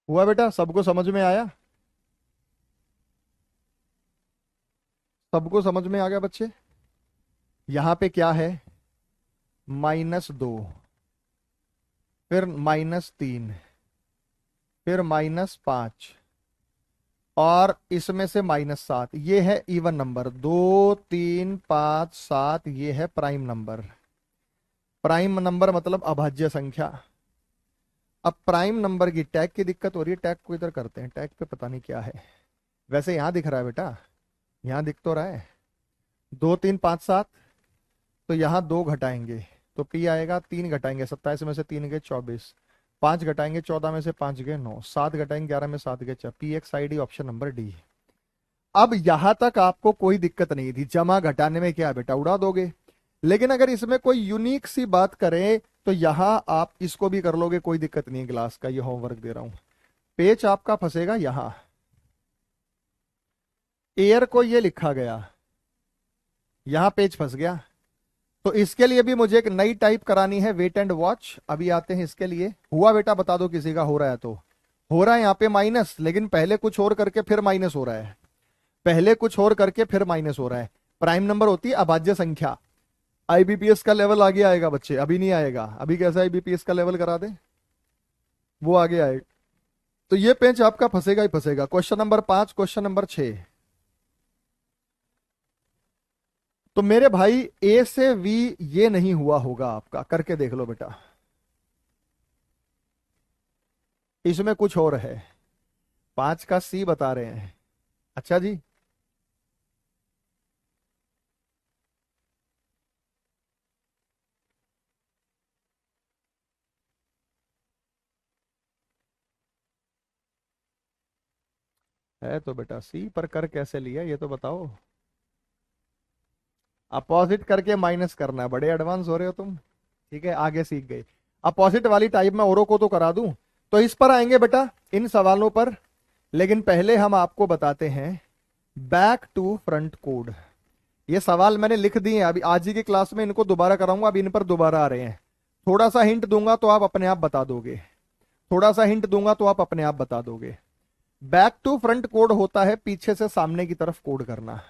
हुआ बेटा? सबको समझ में आया? सबको समझ में आ गया बच्चे? यहां पे क्या है, -2, फिर -3, फिर -5, और इसमें से -7, ये है इवन नंबर, 2 3 5 7, ये है प्राइम नंबर। प्राइम नंबर मतलब अभाज्य संख्या। अब प्राइम नंबर की टैग की दिक्कत हो रही है, टैग को इधर करते हैं, टैग पे पता नहीं क्या है। वैसे यहां दिख रहा है बेटा, यहां दिख तो रहा है 2 3 5 7, तो यहां 2 घटाएंगे तो पी आएगा, 3 घटाएंगे 27 में से 3 गए 24, 5 घटाएंगे 14 में से 5 गए 9, 7 घटाएंगे 11 में 7 गए 4, P x I D, option number D. अब यहां तक आपको कोई दिक्कत नहीं थी, जमा घटाने में क्या है बेटा, उड़ा दोगे। लेकिन अगर इसमें कोई यूनिक सी बात करें तो यहां आप इसको भी कर लोगे, कोई दिक्कत नहीं है, क्लास का ये होमवर्क दे रहा हूं। पेज आपका फंसेगा यहां, एयर को ये लिखा गया, यहां पेज फंस गया, तो इसके लिए भी मुझे एक नई टाइप करानी है, वेट एंड वॉच। अभी आते हैं इसके लिए। हुआ बेटा? बता दो किसी का हो रहा है तो। हो रहा है यहाँ पे माइनस, लेकिन पहले कुछ और करके फिर माइनस हो रहा है, पहले कुछ और करके फिर माइनस हो रहा है। प्राइम नंबर होती है अभाज्य संख्या। आईबीपीएस का लेवल आगे आएगा बच्चे, अभी नहीं आएगा, अभी कैसे आईबीपीएस का लेवल करा दे, वो आगे आएगा। तो ये पेज आपका फंसेगा ही फंसेगा। Question number 5, question number 6। तो मेरे भाई ए से वी ये नहीं हुआ होगा आपका, करके देख लो बेटा, इसमें कुछ और है, 5 का सी बता रहे हैं। अच्छा जी, है तो बेटा सी, पर कर कैसे लिया ये तो बताओ। अपोजिट करके माइनस करना है, बड़े एडवांस हो रहे हो तुम। ठीक है, आगे सीख गए। अपोजिट वाली टाइप में औरों को तो करा दूं, तो इस पर आएंगे बेटा, इन सवालों पर। लेकिन पहले हम आपको बताते हैं बैक टू फ्रंट कोड। ये सवाल मैंने लिख दिए हैं, अभी आज ही की क्लास में इनको दोबारा कराऊंगा, अभी इन पर दोबारा आ रहे हैं। थोड़ा सा हिंट दूंगा तो आप अपने आप बता दोगे, थोड़ा सा हिंट दूंगा तो आप अपने आप बता दोगे। बैक टू फ्रंट कोड होता है पीछे से सामने की तरफ कोड करना।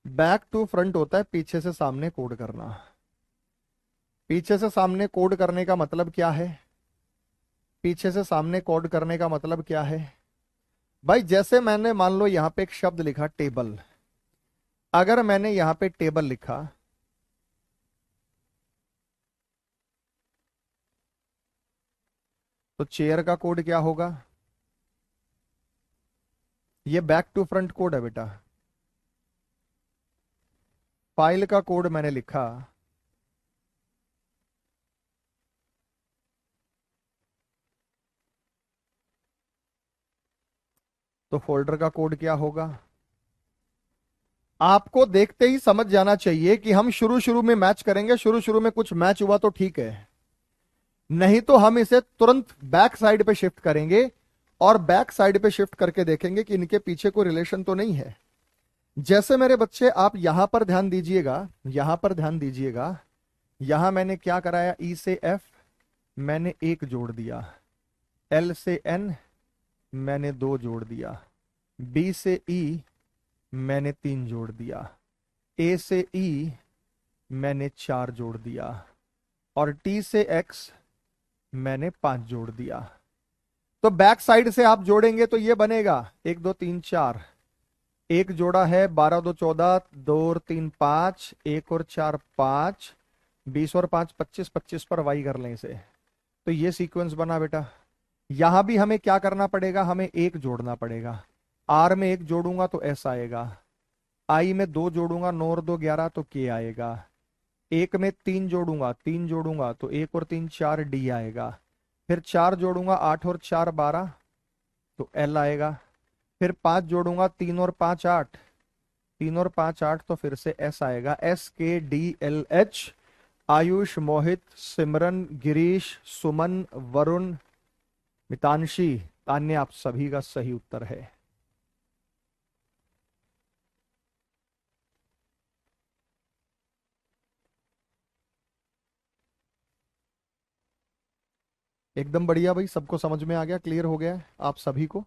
बैक टू फ्रंट होता है पीछे से सामने कोड करना। पीछे से सामने कोड करने का मतलब क्या है? पीछे से सामने कोड करने का मतलब क्या है भाई? जैसे मैंने मान लो यहां पे एक शब्द लिखा टेबल, अगर मैंने यहां पे टेबल लिखा, तो चेयर का कोड क्या होगा? ये बैक टू फ्रंट कोड है बेटा। फाइल का कोड मैंने लिखा, तो फोल्डर का कोड क्या होगा? आपको देखते ही समझ जाना चाहिए कि हम शुरू शुरू में मैच करेंगे, शुरू शुरू में कुछ मैच हुआ तो ठीक है, नहीं तो हम इसे तुरंत बैक साइड पे शिफ्ट करेंगे, और बैक साइड पे शिफ्ट करके देखेंगे कि इनके पीछे कोई रिलेशन तो नहीं है। जैसे मेरे बच्चे आप यहां पर ध्यान दीजिएगा, यहां पर ध्यान दीजिएगा, यहां मैंने क्या कराया, ई से एफ मैंने एक जोड़ दिया, एल से एन मैंने दो जोड़ दिया, बी से ई मैंने तीन जोड़ दिया, ए से ई मैंने चार जोड़ दिया, और टी से एक्स मैंने पांच जोड़ दिया। तो बैक साइड से आप जोड़ेंगे तो ये बनेगा, एक दो तीन चार, एक जोड़ा है, 12 2 14, दो और तीन पांच, एक और चार पांच, 20 और पांच 25, 25 पर वाई कर लें इसे, तो ये सीक्वेंस बना बेटा। यहां भी हमें क्या करना पड़ेगा, हमें एक जोड़ना पड़ेगा। आर में एक जोड़ूंगा तो एस आएगा, आई में दो जोड़ूंगा, 9 और 2 11 तो के आएगा, एक में तीन जोड़ूंगा, तीन जोड़ूंगा तो एक और तीन चार डी आएगा, फिर चार जोड़ूंगा, 8 और 4 12 तो एल आएगा, फिर पांच जोड़ूंगा, तीन और पांच आठ, तीन और पांच आठ तो फिर से एस आएगा, एस के डी एल एच। आयुष, मोहित, सिमरन, गिरीश, सुमन, वरुण, मितांशी, तान्या, आप सभी का सही उत्तर है। एकदम बढ़िया भाई, सबको समझ में आ गया, क्लियर हो गया है आप सभी को।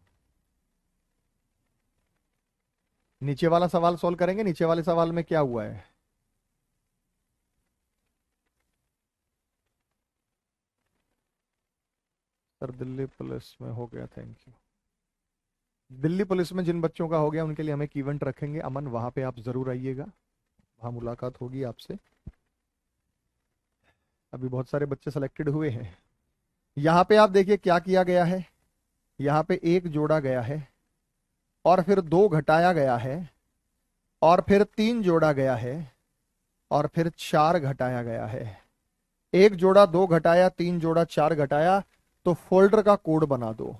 नीचे वाला सवाल सॉल्व करेंगे, नीचे वाले सवाल में क्या हुआ है? सर दिल्ली पुलिस में हो गया, थैंक यू। दिल्ली पुलिस में जिन बच्चों का हो गया उनके लिए हम एक इवेंट रखेंगे, अमन, वहां पे आप जरूर आइएगा, वहां मुलाकात होगी आपसे। अभी बहुत सारे बच्चे सेलेक्टेड हुए हैं। यहाँ पे आप देखिए क्या किया गया है, यहाँ पे एक जोड़ा गया है, और फिर दो घटाया गया है, और फिर तीन जोड़ा गया है, और फिर चार घटाया गया है। एक जोड़ा, दो घटाया, तीन जोड़ा, चार घटाया, तो फोल्डर का कोड बना दो,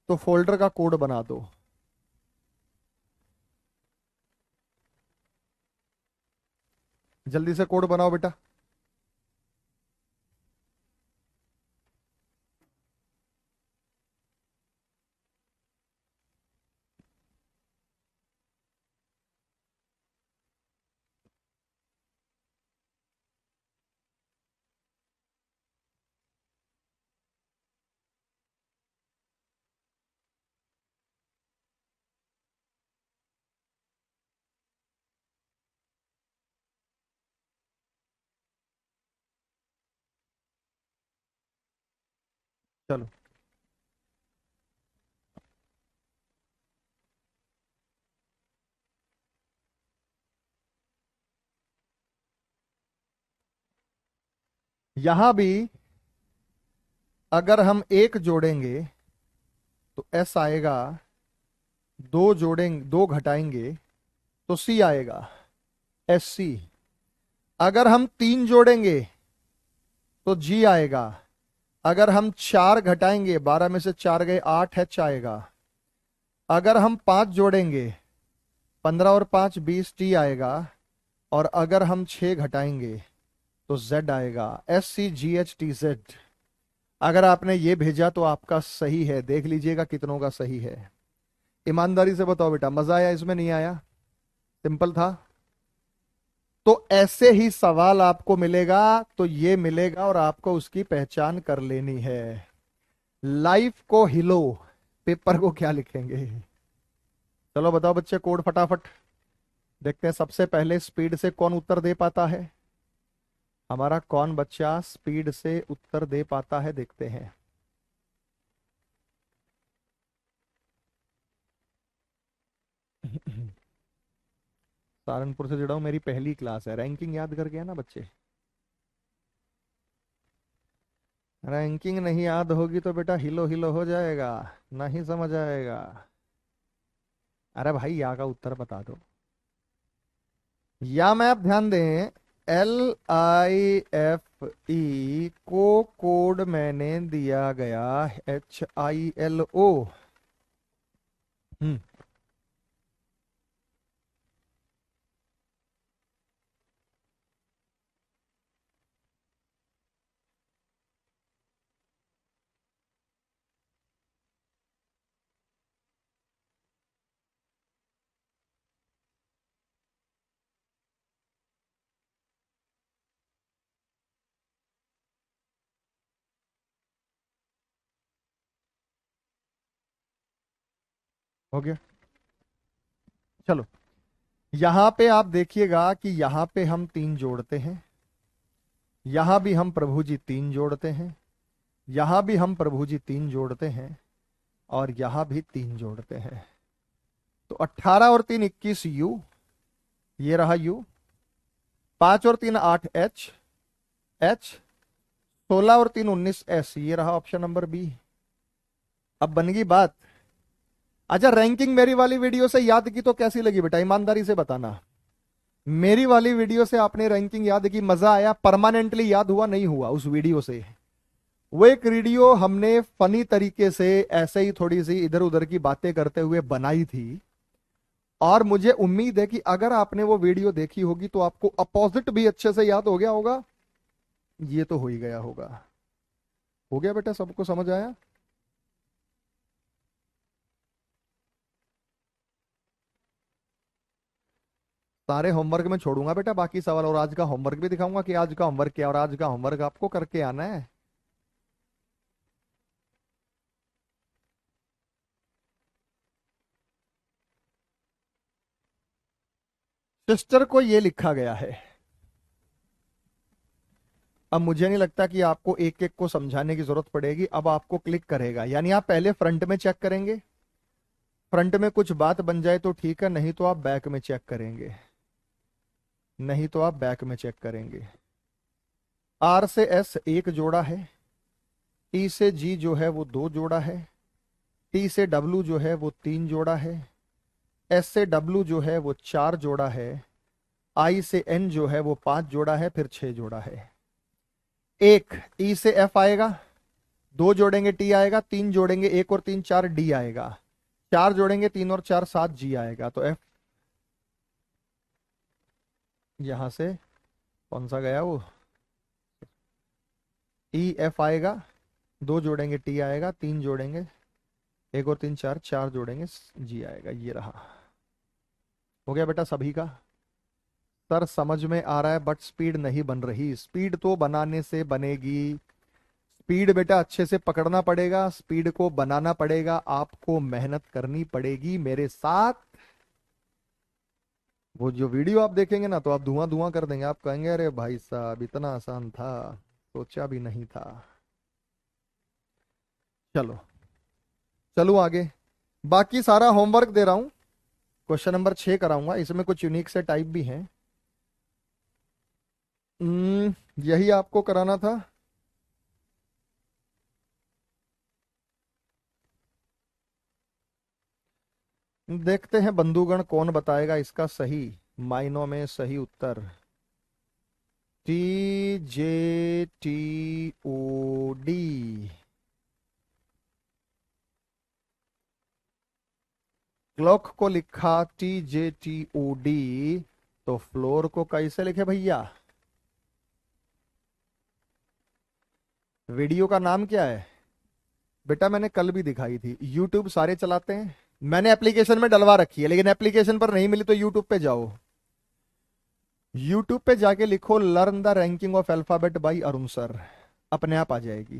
तो फोल्डर का कोड बना दो। जल्दी से कोड बनाओ बेटा। चलो, यहां भी अगर हम एक जोड़ेंगे तो एस आएगा, दो जोड़ेंगे, दो घटाएंगे तो सी आएगा, एस सी। अगर हम तीन जोड़ेंगे तो जी आएगा, अगर हम 4 घटाएंगे, 12 में से 4 गए 8 एच आएगा। अगर हम 5 जोड़ेंगे, 15 और 5 20 टी आएगा। और अगर हम 6 घटाएंगे तो Z आएगा, SCGHTZ। अगर आपने ये भेजा तो आपका सही है, देख लीजिएगा कितनों का सही है। ईमानदारी से बताओ बेटा, मजा आया इसमें, नहीं आया? सिंपल था। तो ऐसे ही सवाल आपको मिलेगा, तो ये मिलेगा और आपको उसकी पहचान कर लेनी है। लाइफ को हिलो, पेपर को क्या लिखेंगे? चलो बताओ बच्चे, कोड फटाफट देखते हैं। सबसे पहले स्पीड से कौन उत्तर दे पाता है? हमारा कौन बच्चा स्पीड से उत्तर दे पाता है, देखते हैं। सहारनपुर से जुड़ा हूं, मेरी पहली क्लास है। रैंकिंग याद कर गया ना बच्चे? रैंकिंग नहीं याद होगी तो बेटा हिलो हिलो हो जाएगा, नहीं समझ आएगा। अरे भाई, या का उत्तर बता दो। या में आप ध्यान दें, LIFE को कोड मैंने दिया गया HILO। हम्म। हो गया। चलो, यहां पे आप देखिएगा कि यहां पे हम 3 जोड़ते हैं, यहां भी हम प्रभु जी 3 जोड़ते हैं, यहां भी हम प्रभु जी 3 जोड़ते हैं, और यहां भी 3 जोड़ते हैं। तो 18 और 3 21 यू, ये रहा यू। 5 और 3 8 एच, एच। 16 और 3 19 एस, ये रहा ऑप्शन नंबर बी। अब बन गई बात। अच्छा, रैंकिंग मेरी वाली वीडियो से याद की तो कैसी लगी बेटा, ईमानदारी से बताना। मेरी वाली वीडियो से आपने रैंकिंग याद की, मजा आया? परमानेंटली याद हुआ नहीं हुआ उस वीडियो से? वो एक वीडियो हमने फनी तरीके से ऐसे ही थोड़ी सी इधर उधर की बातें करते हुए बनाई थी। और मुझे उम्मीद है कि अगर आपने वो वीडियो देखी होगी तो आपको अपोजिट भी अच्छे से याद हो गया होगा। ये तो हो ही गया होगा। हो गया बेटा, सबको समझ आया? सारे होमवर्क में छोड़ूंगा बेटा, बाकी सवाल और आज का होमवर्क भी दिखाऊंगा कि आज का होमवर्क क्या, और आज का होमवर्क आपको करके आना है। सिस्टर को ये लिखा गया है। अब मुझे नहीं लगता कि आपको एक एक को समझाने की जरूरत पड़ेगी। अब आपको क्लिक करेगा, यानी आप पहले फ्रंट में चेक करेंगे। फ्रंट में कुछ बात बन जाए तो ठीक है, नहीं तो आप बैक में चेक करेंगे। नहीं तो आप बैक में चेक करेंगे। आर से एस एक जोड़ा है, टी से जी जो है वो 2 जोड़ा है, टी से डब्ल्यू जो है वो 3 जोड़ा है, एस से डब्ल्यू जो है वो 4 जोड़ा है, आई से एन जो है वो 5 जोड़ा है, फिर 6 जोड़ा है। एक ई से एफ आएगा, 2 जोड़ेंगे टी आएगा, 3 जोड़ेंगे 1 और 3 4 डी आएगा, 4 जोड़ेंगे 3 और 4 7 जी आएगा। तो एफ यहां से कौन सा गया वो, ई एफ आएगा, 2 जोड़ेंगे टी आएगा, 3 जोड़ेंगे 1 और 3 4, 4 जोड़ेंगे जी आएगा। ये रहा। हो गया बेटा सभी का? सर समझ में आ रहा है बट स्पीड नहीं बन रही। स्पीड तो बनाने से बनेगी। स्पीड बेटा अच्छे से पकड़ना पड़ेगा, स्पीड को बनाना पड़ेगा, आपको मेहनत करनी पड़ेगी मेरे साथ। वो जो वीडियो आप देखेंगे ना तो आप धुआं धुआं कर देंगे, आप कहेंगे अरे भाई साहब इतना आसान था, सोचा भी नहीं था। चलो, चलो आगे। बाकी सारा होमवर्क दे रहा हूं, क्वेश्चन नंबर 6 कराऊंगा, इसमें कुछ यूनिक से टाइप भी हैं। यही आपको कराना था। देखते हैं बंधुगण कौन बताएगा इसका सही मायनों में सही उत्तर। TJTOD। क्लॉक को लिखा TJTOD, तो फ्लोर को कैसे लिखे भैया? वीडियो का नाम क्या है बेटा? मैंने कल भी दिखाई थी। यूट्यूब सारे चलाते हैं, मैंने एप्लीकेशन में डलवा रखी है, लेकिन एप्लीकेशन पर नहीं मिली तो यूट्यूब पे जाओ। यूट्यूब पे जाके लिखो learn the ranking of alphabet by Arun sir, अपने आप आ जाएगी।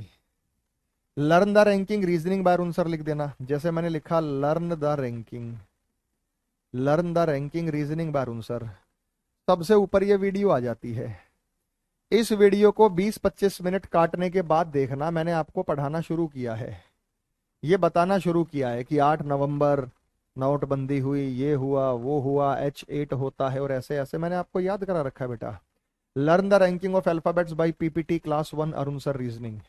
Learn the ranking reasoning by Arun sir लिख देना, जैसे मैंने लिखा learn the ranking, learn the ranking reasoning by Arun sir, सबसे ऊपर ये वीडियो आ जाती है। इस वीडियो को 20-25 मिनट काटने के बाद देखना, मैंने आपको पढ़ाना शुरू किया है, ये बताना शुरू किया है कि 8 नवंबर नोटबंदी हुई, ये हुआ वो हुआ, H8 होता है, और ऐसे ऐसे मैंने आपको याद करा रखा है बेटा। Learn the ranking of alphabets by PPT class 1 Arun sir reasoning,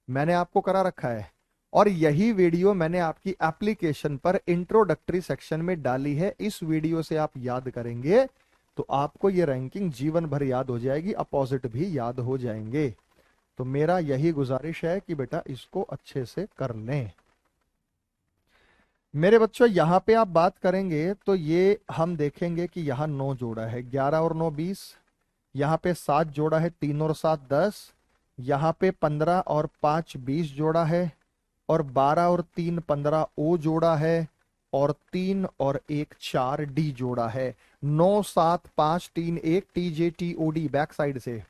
मैंने आपको करा रखा है। और यही वीडियो मैंने आपकी एप्लीकेशन पर इंट्रोडक्टरी सेक्शन में डाली है। इस वीडियो से आप याद करेंगे तो आपको ये रैंकिंग जीवन भर याद हो जाएगी, अपोजिट भी याद हो जाएंगे। तो मेरा यही गुजारिश है कि बेटा इसको अच्छे से कर लें। मेरे बच्चों यहां पे आप बात करेंगे तो ये हम देखेंगे कि यहाँ 9 जोड़ा है, 11 और 9 20, यहाँ पे 7 जोड़ा है, 3 और 7 10, यहाँ पे 15 और 5 20 जोड़ा है, और 12 और 3 15 ओ जोड़ा है, और 3 और 1 4 डी जोड़ा है। 9 7 5 3 1 TJTOD बैक साइड से।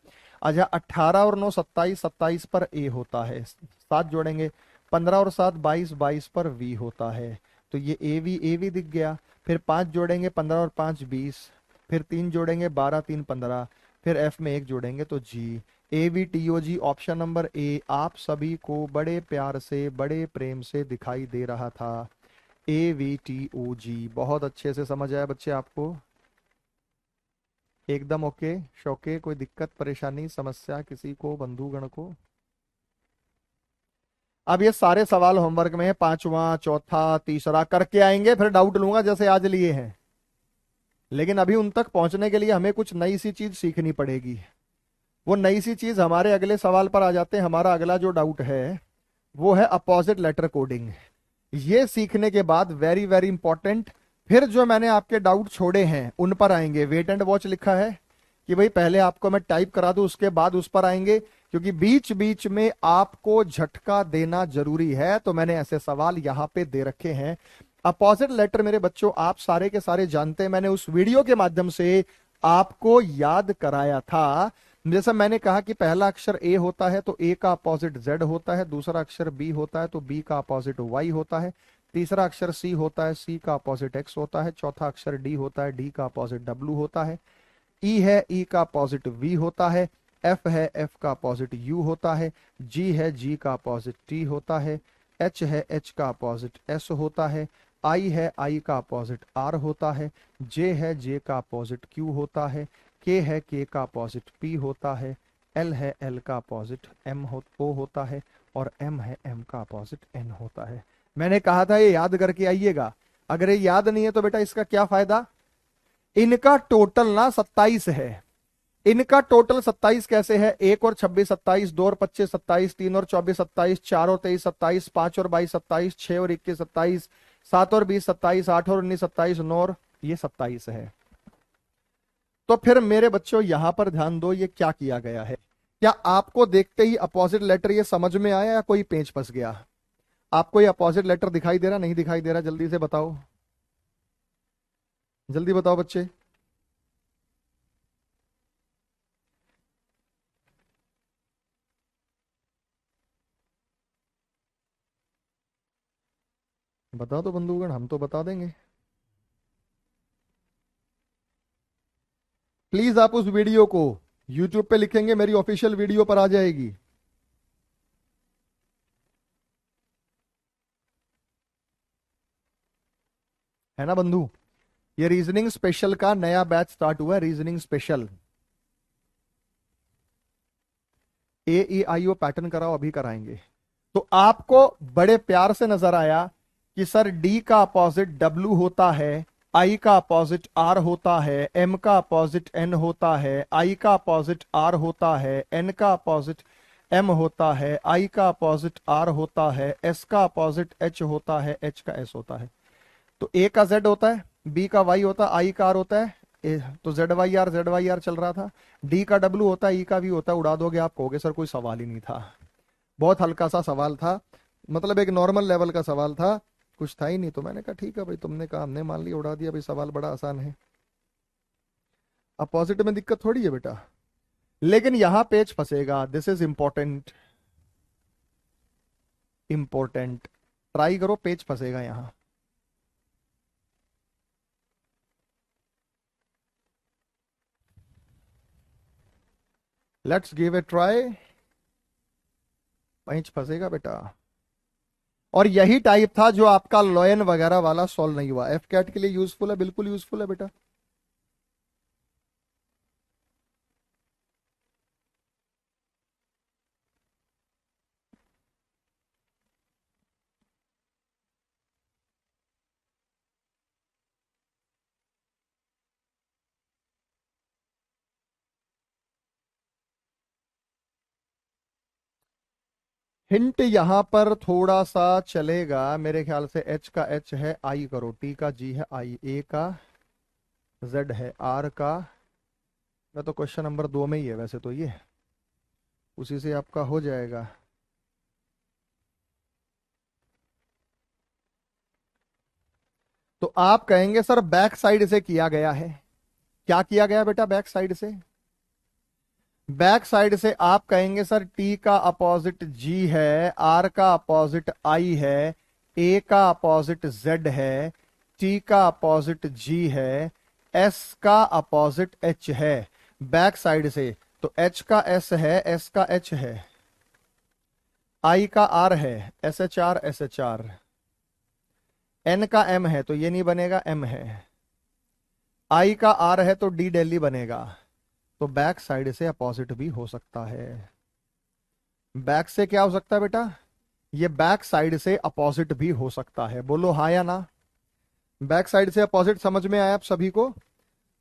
अच्छा 18 और 9 27, 27 पर ए होता है, 7 जोड़ेंगे, 15 और 7 22, 22 पर वी होता है, तो ये ए वी दिख गया। फिर 5 जोड़ेंगे, 15 और 5 20, फिर 3 जोड़ेंगे, 12 3 15, फिर एफ में 1 जोड़ेंगे तो जी। AVTOG ऑप्शन नंबर ए आप सभी को बड़े प्यार से बड़े प्रेम से दिखाई दे रहा था। AVTOG बहुत अच्छे से समझ आया बच्चे आपको? एकदम ओके शोके? कोई दिक्कत परेशानी समस्या किसी को, बंधुगण को? अब ये सारे सवाल होमवर्क में है, 5वां चौथा तीसरा करके आएंगे, फिर डाउट लूंगा जैसे आज लिए हैं। लेकिन अभी उन तक पहुंचने के लिए हमें कुछ नई सी चीज सीखनी पड़ेगी। वो नई सी चीज हमारे अगले सवाल पर आ जाते हैं। हमारा अगला जो डाउट है वो है अपोजिट लेटर कोडिंग। ये सीखने के बाद वेरी वेरी इंपॉर्टेंट, फिर जो मैंने आपके डाउट छोड़े हैं उन पर आएंगे। वेट एंड वॉच लिखा है कि भाई पहले आपको मैं टाइप करा दूं, उसके बाद उस पर आएंगे, क्योंकि बीच बीच में आपको झटका देना जरूरी है। तो मैंने ऐसे सवाल यहां पे दे रखे हैं। अपोजिट लेटर मेरे बच्चों आप सारे के सारे जानते हैं, मैंने उस वीडियो के माध्यम से आपको याद कराया था। जैसा मैंने कहा कि पहला अक्षर ए होता है तो ए का अपोजिट जेड होता है, दूसरा अक्षर बी होता है तो बी का अपोजिट वाई होता है, तीसरा अक्षर सी होता है, सी का अपोजिट एक्स होता है, चौथा अक्षर डी होता है, डी का अपोजिट डब्ल्यू होता है, ई है ई का अपोजिट वी होता है, एफ है एफ का अपोजिट यू होता है, जी है जी का अपोजिट टी होता है, एच है एच का अपोजिट एस होता है, आई है आई का अपोजिट आर होता है, जे है जे का अपोजिट क्यू होता है, के है के का अपोजिट पी होता है, एल है एल का अपोजिट ओ होता है, और एम है एम का अपोजिट एन होता है। मैंने कहा था ये याद करके आइएगा। अगर ये याद नहीं है तो बेटा इसका क्या फायदा? इनका टोटल ना 27 है। इनका टोटल 27 कैसे है? 1 और 26 27, 2 और 25 27, 3 और 24 27, 4 और 23 27, 5 और 22 27, 6 और 21 27, 7 और 20 27, 8 और 19 27, 9 और ये 27 है। तो फिर मेरे बच्चों यहां पर ध्यान दो, ये क्या किया गया है। क्या आपको देखते ही अपोजिट लेटर ये समझ में आया या कोई पेंच फंस गया? आपको ये अपोजिट लेटर दिखाई दे रहा, नहीं दिखाई दे रहा? जल्दी से बताओ, जल्दी बताओ बच्चे। बता दो बंधुगण, हम तो बता देंगे। प्लीज आप उस वीडियो को यूट्यूब पे लिखेंगे, मेरी ऑफिशियल वीडियो पर आ जाएगी। है ना बंधु? ये रीजनिंग स्पेशल का नया बैच स्टार्ट हुआ है, रीजनिंग स्पेशल। AEIO पैटर्न कराओ, अभी कराएंगे। तो आपको बड़े प्यार से नजर आया कि सर डी का अपोजिट डब्ल्यू होता है, आई का अपोजिट आर होता है, एम का अपोजिट एन होता है, आई का अपोजिट आर होता है, एन का अपोजिट एम होता है, आई का अपोजिट आर होता है, एस का अपोजिट एच होता है, एच का एस होता है। तो ए का जेड होता है, बी का वाई होता है, आई का आर होता है, तो जेड वाई आर चल रहा था। डी का डब्ल्यू होता है, ई का वी होता है। उड़ा दोगे आप, कहोगे सर कोई सवाल ही नहीं था, बहुत हल्का सा सवाल था, मतलब एक नॉर्मल लेवल का सवाल था, कुछ था ही नहीं। तो मैंने कहा ठीक है भाई, तुमने कहा, हमने मान लिया, उड़ा दिया भाई, सवाल बड़ा आसान है। अपोजिट में दिक्कत थोड़ी है बेटा, लेकिन यहां पेज फंसेगा। This is important, important, try करो, पेज फंसेगा यहां। Let's give a try. Page फंसेगा बेटा। और यही टाइप था जो आपका लॉयन वगैरह वाला सॉल्व नहीं हुआ। एफ कैट के लिए यूजफुल है, बिल्कुल यूजफुल है बेटा। हिंट यहां पर थोड़ा सा चलेगा मेरे ख्याल से। एच का एच है, आई करो, टी का जी है, आई, ए का जेड है, आर का, मैं तो क्वेश्चन नंबर 2 में ही है वैसे तो ये, उसी से आपका हो जाएगा। तो आप कहेंगे सर बैक साइड से किया गया है। क्या किया गया बेटा बैक साइड से? बैक साइड से आप कहेंगे सर टी का अपोजिट जी है, आर का अपोजिट आई है, ए का अपोजिट जेड है, टी का अपोजिट जी है, एस का अपोजिट एच है। बैक साइड से तो एच का एस है, एस का एच है, आई का आर है, S H R, S H R, N का एम है तो ये नहीं बनेगा, एम है, आई का आर है तो डी दिल्ली बनेगा। तो बैक साइड से अपोजिट भी हो सकता है। बैक से क्या हो सकता है बेटा? ये बैक साइड से अपोजिट भी हो सकता है। बोलो हाँ या ना। बैक साइड से अपोजिट समझ में आया आप सभी को?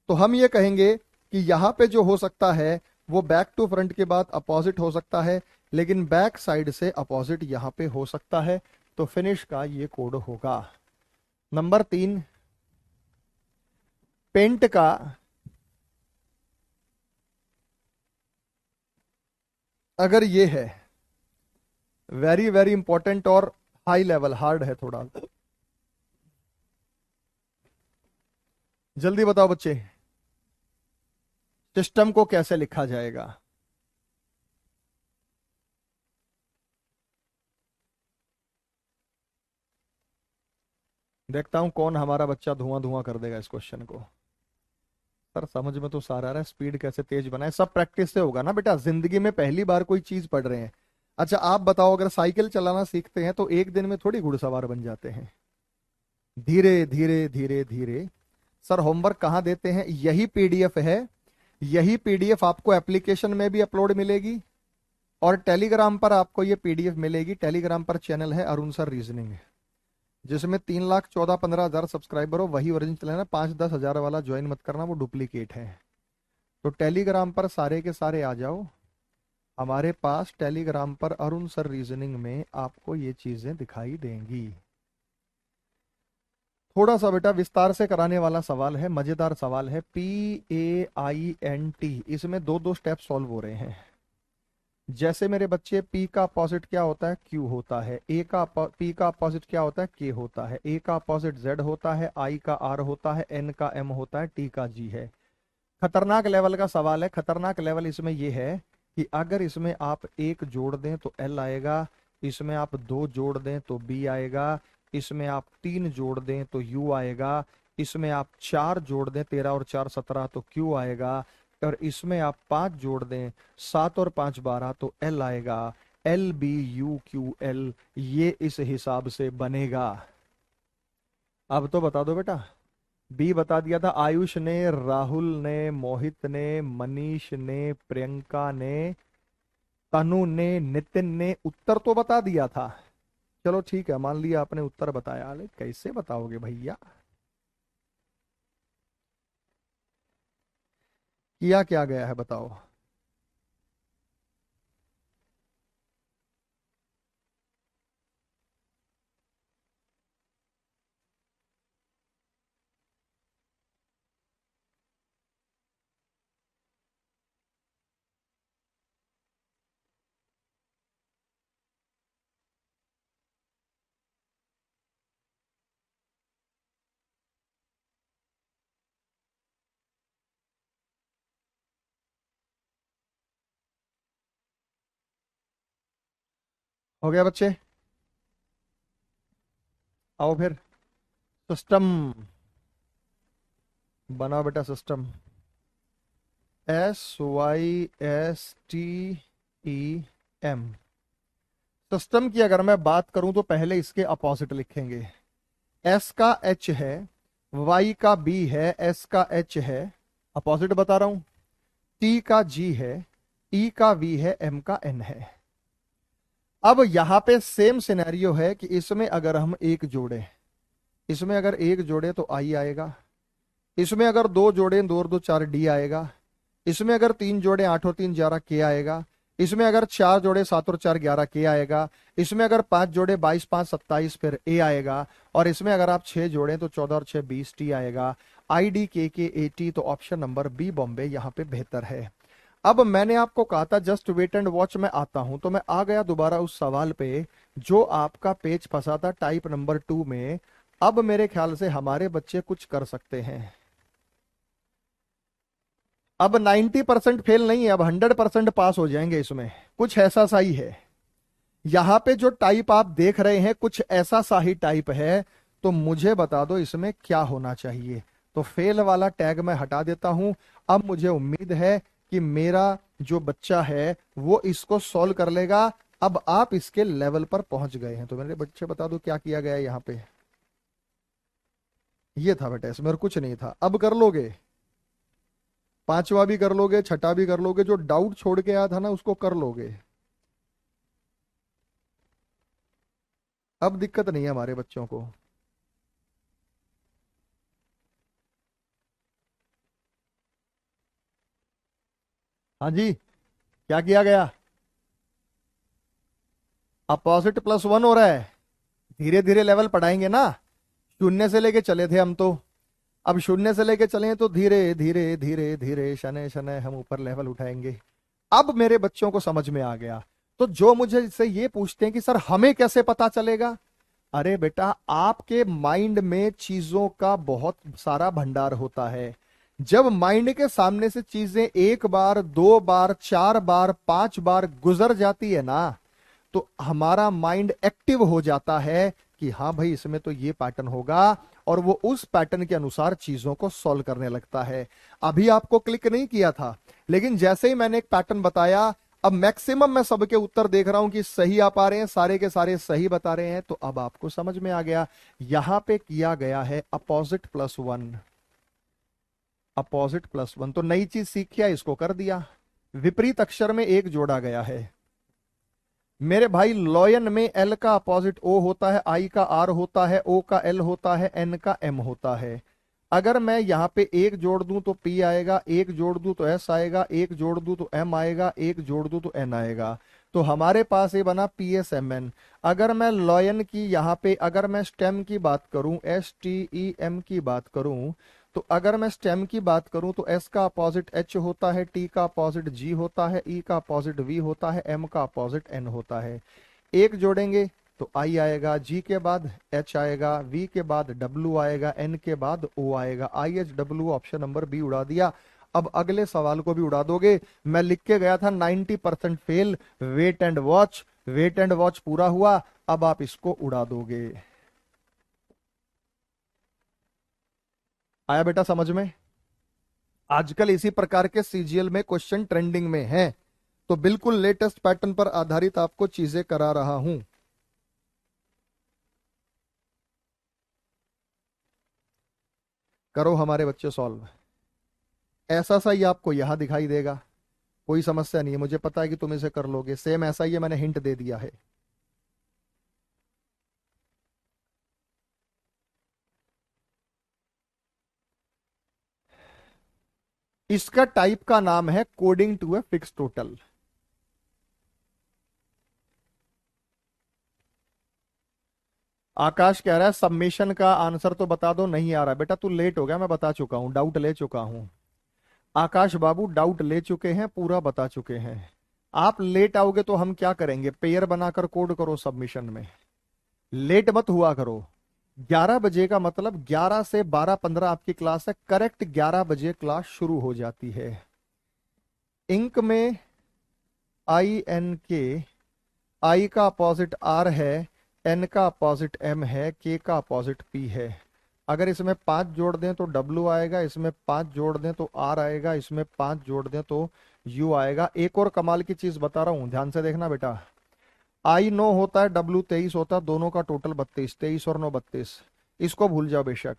तो हम ये कहेंगे कि यहां पे जो हो सकता है वो बैक टू फ्रंट के बाद अपोजिट हो सकता है, लेकिन बैक साइड से अपोजिट यहां पे हो सकता है। तो फिनिश का ये कोड होगा। नंबर 3, पेंट का अगर ये है, वेरी वेरी इंपॉर्टेंट और हाई लेवल, हार्ड है थोड़ा, जल्दी बताओ बच्चे, सिस्टम को कैसे लिखा जाएगा? देखता हूं कौन हमारा बच्चा धुआं धुआं कर देगा इस क्वेश्चन को। सर समझ में तो सारा आ रहा है, स्पीड कैसे तेज बनाए, सब प्रैक्टिस से होगा ना बेटा, जिंदगी में पहली बार कोई चीज पढ़ रहे हैं। अच्छा आप बताओ, अगर साइकिल चलाना सीखते हैं तो एक दिन में थोड़ी घुड़सवार बन जाते हैं, धीरे धीरे धीरे धीरे। सर होमवर्क कहाँ देते हैं? यही पीडीएफ है, यही पीडीएफ आपको एप्लीकेशन में भी अपलोड मिलेगी और टेलीग्राम पर आपको ये पीडीएफ मिलेगी। टेलीग्राम पर चैनल है अरुण सर रीजनिंग, जिसमें 3,14,15,000 सब्सक्राइबर हो, वही ओरिजिनल चैनल है। 5-10 हजार वाला ज्वाइन मत करना, वो डुप्लीकेट है। तो टेलीग्राम पर सारे के सारे आ जाओ हमारे पास। टेलीग्राम पर अरुण सर रीजनिंग में आपको ये चीजें दिखाई देंगी। थोड़ा सा बेटा विस्तार से कराने वाला सवाल है, मजेदार सवाल है। PAINT, इसमें दो दो स्टेप सॉल्व हो रहे हैं। जैसे मेरे बच्चे, P का अपोजिट क्या होता है? Q होता है। P का अपोजिट क्या होता है? K होता है। A का अपोजिट Z होता है, I का R होता है, N का M होता है, T का G है। खतरनाक लेवल का सवाल है। खतरनाक लेवल इसमें यह है कि अगर इसमें आप 1 जोड़ दें तो L आएगा, इसमें आप 2 जोड़ दें तो B आएगा, इसमें आप 3 जोड़ दें तो U आएगा, इसमें आप 4 जोड़ दें, 13 और 4 17 तो Q आएगा, और इसमें आप 5 जोड़ दें, 7 और 5 12 तो L आएगा। LBUQL, ये इस हिसाब से बनेगा। अब तो बता दो बेटा। बी बता दिया था आयुष ने, राहुल ने, मोहित ने, मनीष ने, प्रियंका ने, तनु ने, नितिन ने। उत्तर तो बता दिया था। चलो ठीक है, मान लिया आपने उत्तर बताया, लेकिन कैसे बताओगे भैया? किया क्या गया है बताओ। हो गया बच्चे? आओ फिर। सिस्टम बनाओ बेटा, सिस्टम। SYSTEM। सिस्टम की अगर मैं बात करूं तो पहले इसके अपोजिट लिखेंगे। एस का एच है, वाई का बी है, एस का एच है, अपोजिट बता रहा हूं। टी का जी है, ई का वी है, एम का एन है। अब यहां पे सेम सिनेरियो है कि इसमें अगर हम एक जोड़े, इसमें अगर एक जोड़े तो आई आएगा, इसमें अगर दो जोड़े, दो और दो चार डी आएगा, इसमें अगर तीन जोड़े, आठ और तीन 11 के आएगा, इसमें अगर चार जोड़े, सात और चार 11 के आएगा, इसमें अगर पांच जोड़े, 22 5 27 फिर ए आएगा, और इसमें अगर आप छह जोड़े तो 14 और 6 20 टी आएगा। आई डी के ए टी, तो ऑप्शन नंबर बी बॉम्बे यहां पे बेहतर है। अब मैंने आपको कहा था जस्ट वेट एंड वॉच, मैं आता हूं, तो मैं आ गया दोबारा उस सवाल पे जो आपका पेज फंसा था टाइप नंबर 2 में। अब मेरे ख्याल से हमारे बच्चे कुछ कर सकते हैं। अब 90% फेल नहीं है, अब 100% पास हो जाएंगे इसमें। कुछ ऐसा सा ही है। यहां पे जो टाइप आप देख रहे हैं कुछ ऐसा सा ही टाइप है। तो मुझे बता दो इसमें क्या होना चाहिए। तो फेल वाला टैग मैं हटा देता हूं। अब मुझे उम्मीद है कि मेरा जो बच्चा है वो इसको सॉल्व कर लेगा। अब आप इसके लेवल पर पहुंच गए हैं, तो मेरे बच्चे बता दो क्या किया गया है यहां पे। ये था बेटा, इसमें और कुछ नहीं था। अब कर लोगे, पांचवा भी कर लोगे, छठा भी कर लोगे, जो डाउट छोड़ के आया था ना उसको कर लोगे। अब दिक्कत नहीं है हमारे बच्चों को। हाँ जी, क्या किया गया? अपोजिट +1 हो रहा है। धीरे धीरे लेवल पढ़ाएंगे ना। शून्य से लेके चले थे हम तो। अब शून्य से लेके चले तो धीरे धीरे धीरे धीरे शनै शनै हम ऊपर लेवल उठाएंगे। अब मेरे बच्चों को समझ में आ गया। तो जो मुझे इससे ये पूछते हैं कि सर हमें कैसे पता चलेगा, अरे बेटा आपके माइंड में चीजों का बहुत सारा भंडार होता है। जब माइंड के सामने से चीजें एक बार, दो बार, चार बार, पांच बार गुजर जाती है ना, तो हमारा माइंड एक्टिव हो जाता है कि हाँ भाई इसमें तो ये पैटर्न होगा, और वो उस पैटर्न के अनुसार चीजों को सॉल्व करने लगता है। अभी आपको क्लिक नहीं किया था, लेकिन जैसे ही मैंने एक पैटर्न बताया, अब मैक्सिमम मैं सबके उत्तर देख रहा हूं कि सही आ पा रहे हैं, सारे के सारे सही बता रहे हैं, तो अब आपको समझ में आ गया। यहां पे किया गया है अपोजिट +1। अपोजिट +1 तो नई चीज सीख किया, इसको कर दिया। विपरीत अक्षर में एक जोड़ा गया है। मेरे भाई लॉयन में एल का अपोजिट ओ होता है, आई का आर होता है, ओ का एल होता है, एन का एम होता है। अगर मैं यहां पे एक जोड़ दूं तो पी आएगा, एक जोड़ दूं तो एस आएगा, एक जोड़ दूं तो एम आएगा, एक जोड़ दूं तो एन आएगा। तो हमारे पास ये बना PSMN। अगर मैं लॉयन की यहां पे, अगर मैं स्टेम की बात करूं, STEM की बात करूं, तो अगर मैं स्टेम की बात करूं तो एस का अपोजिट एच होता है, टी का अपोजिट जी होता है, ई का अपोजिट वी होता है, एम का अपोजिट एन होता है। एक जोड़ेंगे तो आई आएगा, जी के बाद एच आएगा, वी के बाद डब्ल्यू आएगा, एन के बाद ओ आएगा। IHW ऑप्शन नंबर बी उड़ा दिया। अब अगले सवाल को भी उड़ा दोगे। मैं लिख के गया था 90% fail, wait and watch. Wait and watch पूरा हुआ, अब आप इसको उड़ा दोगे। आया बेटा समझ में? आजकल इसी प्रकार के CGL में क्वेश्चन ट्रेंडिंग में है, तो बिल्कुल लेटेस्ट पैटर्न पर आधारित आपको चीजें करा रहा हूं। करो हमारे बच्चे सॉल्व। ऐसा सा ही आपको यहां दिखाई देगा। कोई समस्या नहीं है, मुझे पता है कि तुम इसे कर लोगे। सेम ऐसा ही है, मैंने हिंट दे दिया है। इसका टाइप का नाम है coding to a fix total. Aakash कह रहा है सबमिशन का आंसर तो बता दो, नहीं आ रहा। बेटा तू लेट हो गया, मैं बता चुका हूं, डाउट ले चुका हूं। आकाश बाबू डाउट ले चुके हैं, पूरा बता चुके हैं। आप लेट आओगे तो हम क्या करेंगे, पेयर बनाकर कोड करो सबमिशन में, लेट मत हुआ करो। 11 बजे का मतलब 11 से 12:15 आपकी क्लास है, करेक्ट 11 बजे क्लास शुरू हो जाती है। इंक में INK, आई का अपोजिट R है, N का अपोजिट M है, K का अपोजिट P है। अगर इसमें 5 जोड़ दें तो W आएगा, इसमें 5 जोड़ दें तो R आएगा, इसमें 5 जोड़ दें तो U आएगा। एक और कमाल की चीज बता रहा हूं, ध्यान से देखना बेटा। I 9 होता है, W 23 होता है, दोनों का टोटल 32, 23 और 9 32, इसको भूल जाओ बेशक।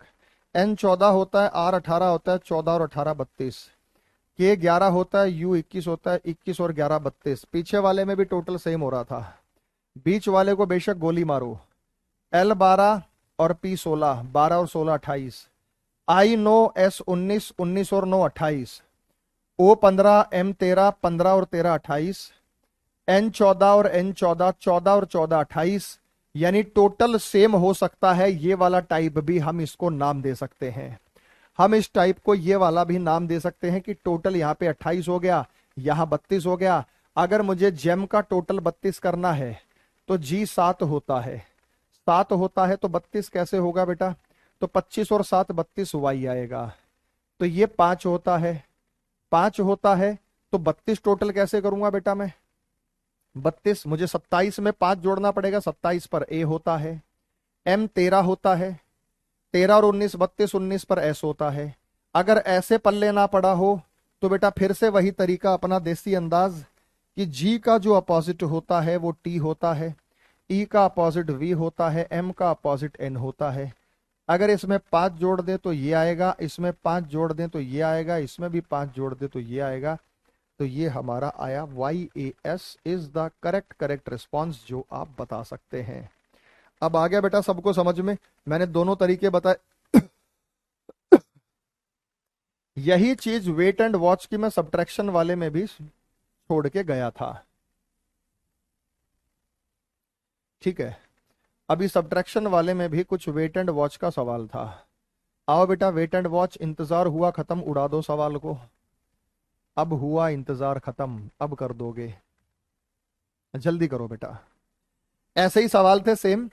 N 14 होता है, R 18 होता है, 14 और 18 32, K 11 होता है, U 21 होता है, 21 और 11 32। पीछे वाले में भी टोटल सेम हो रहा था, बीच वाले को बेशक गोली मारो। L 12 और P 16, 12 और 16 28, I 9, S 19, 19 और 9 28, O 15, M 13, 15 और 13 28, N 14 और N 14, 14 और 14 28। यानी टोटल सेम हो सकता है, ये वाला टाइप भी हम इसको नाम दे सकते हैं। हम इस टाइप को ये वाला भी नाम दे सकते हैं कि टोटल यहाँ पे 28 हो गया, यहाँ 32 हो गया। अगर मुझे जेम का टोटल 32 करना है तो G 7 होता है, 7 होता है तो 32 कैसे होगा बेटा, तो 25 और 7 32 Y आएगा। तो ये 5 होता है, 5 होता है तो 32 टोटल कैसे करूंगा बेटा मैं, 32 मुझे 27 में 5 जोड़ना पड़ेगा, 27 पर A होता है, M 13 होता है, 13 और 19 32, 19 पर S होता है। अगर ऐसे पल्ले ना पड़ा हो तो बेटा फिर से वही तरीका अपना देसी अंदाज कि G का जो अपोजिट होता है वो T होता है, E का अपोजिट V होता है, M का अपोजिट N होता है। अगर इसमें 5 जोड़ दें तो ये आएगा, इसमें 5 जोड़ दें तो ये आएगा, इसमें भी 5 जोड़ दें तो ये आएगा। तो ये हमारा आया YAS is the correct response जो आप बता सकते हैं। अब आ गया बेटा सबको समझ में, मैंने दोनों तरीके बताए। यही चीज वेट एंड वॉच की मैं सब्ट्रैक्शन वाले में भी छोड़ के गया था, ठीक है। अभी सब्ट्रैक्शन वाले में भी कुछ वेट एंड वॉच का सवाल था। आओ बेटा वेट एंड वॉच, इंतजार हुआ खत्म, उड़ा दो सवाल को। अब हुआ इंतजार खत्म, अब कर दोगे, जल्दी करो बेटा। ऐसे ही सवाल थे सेम,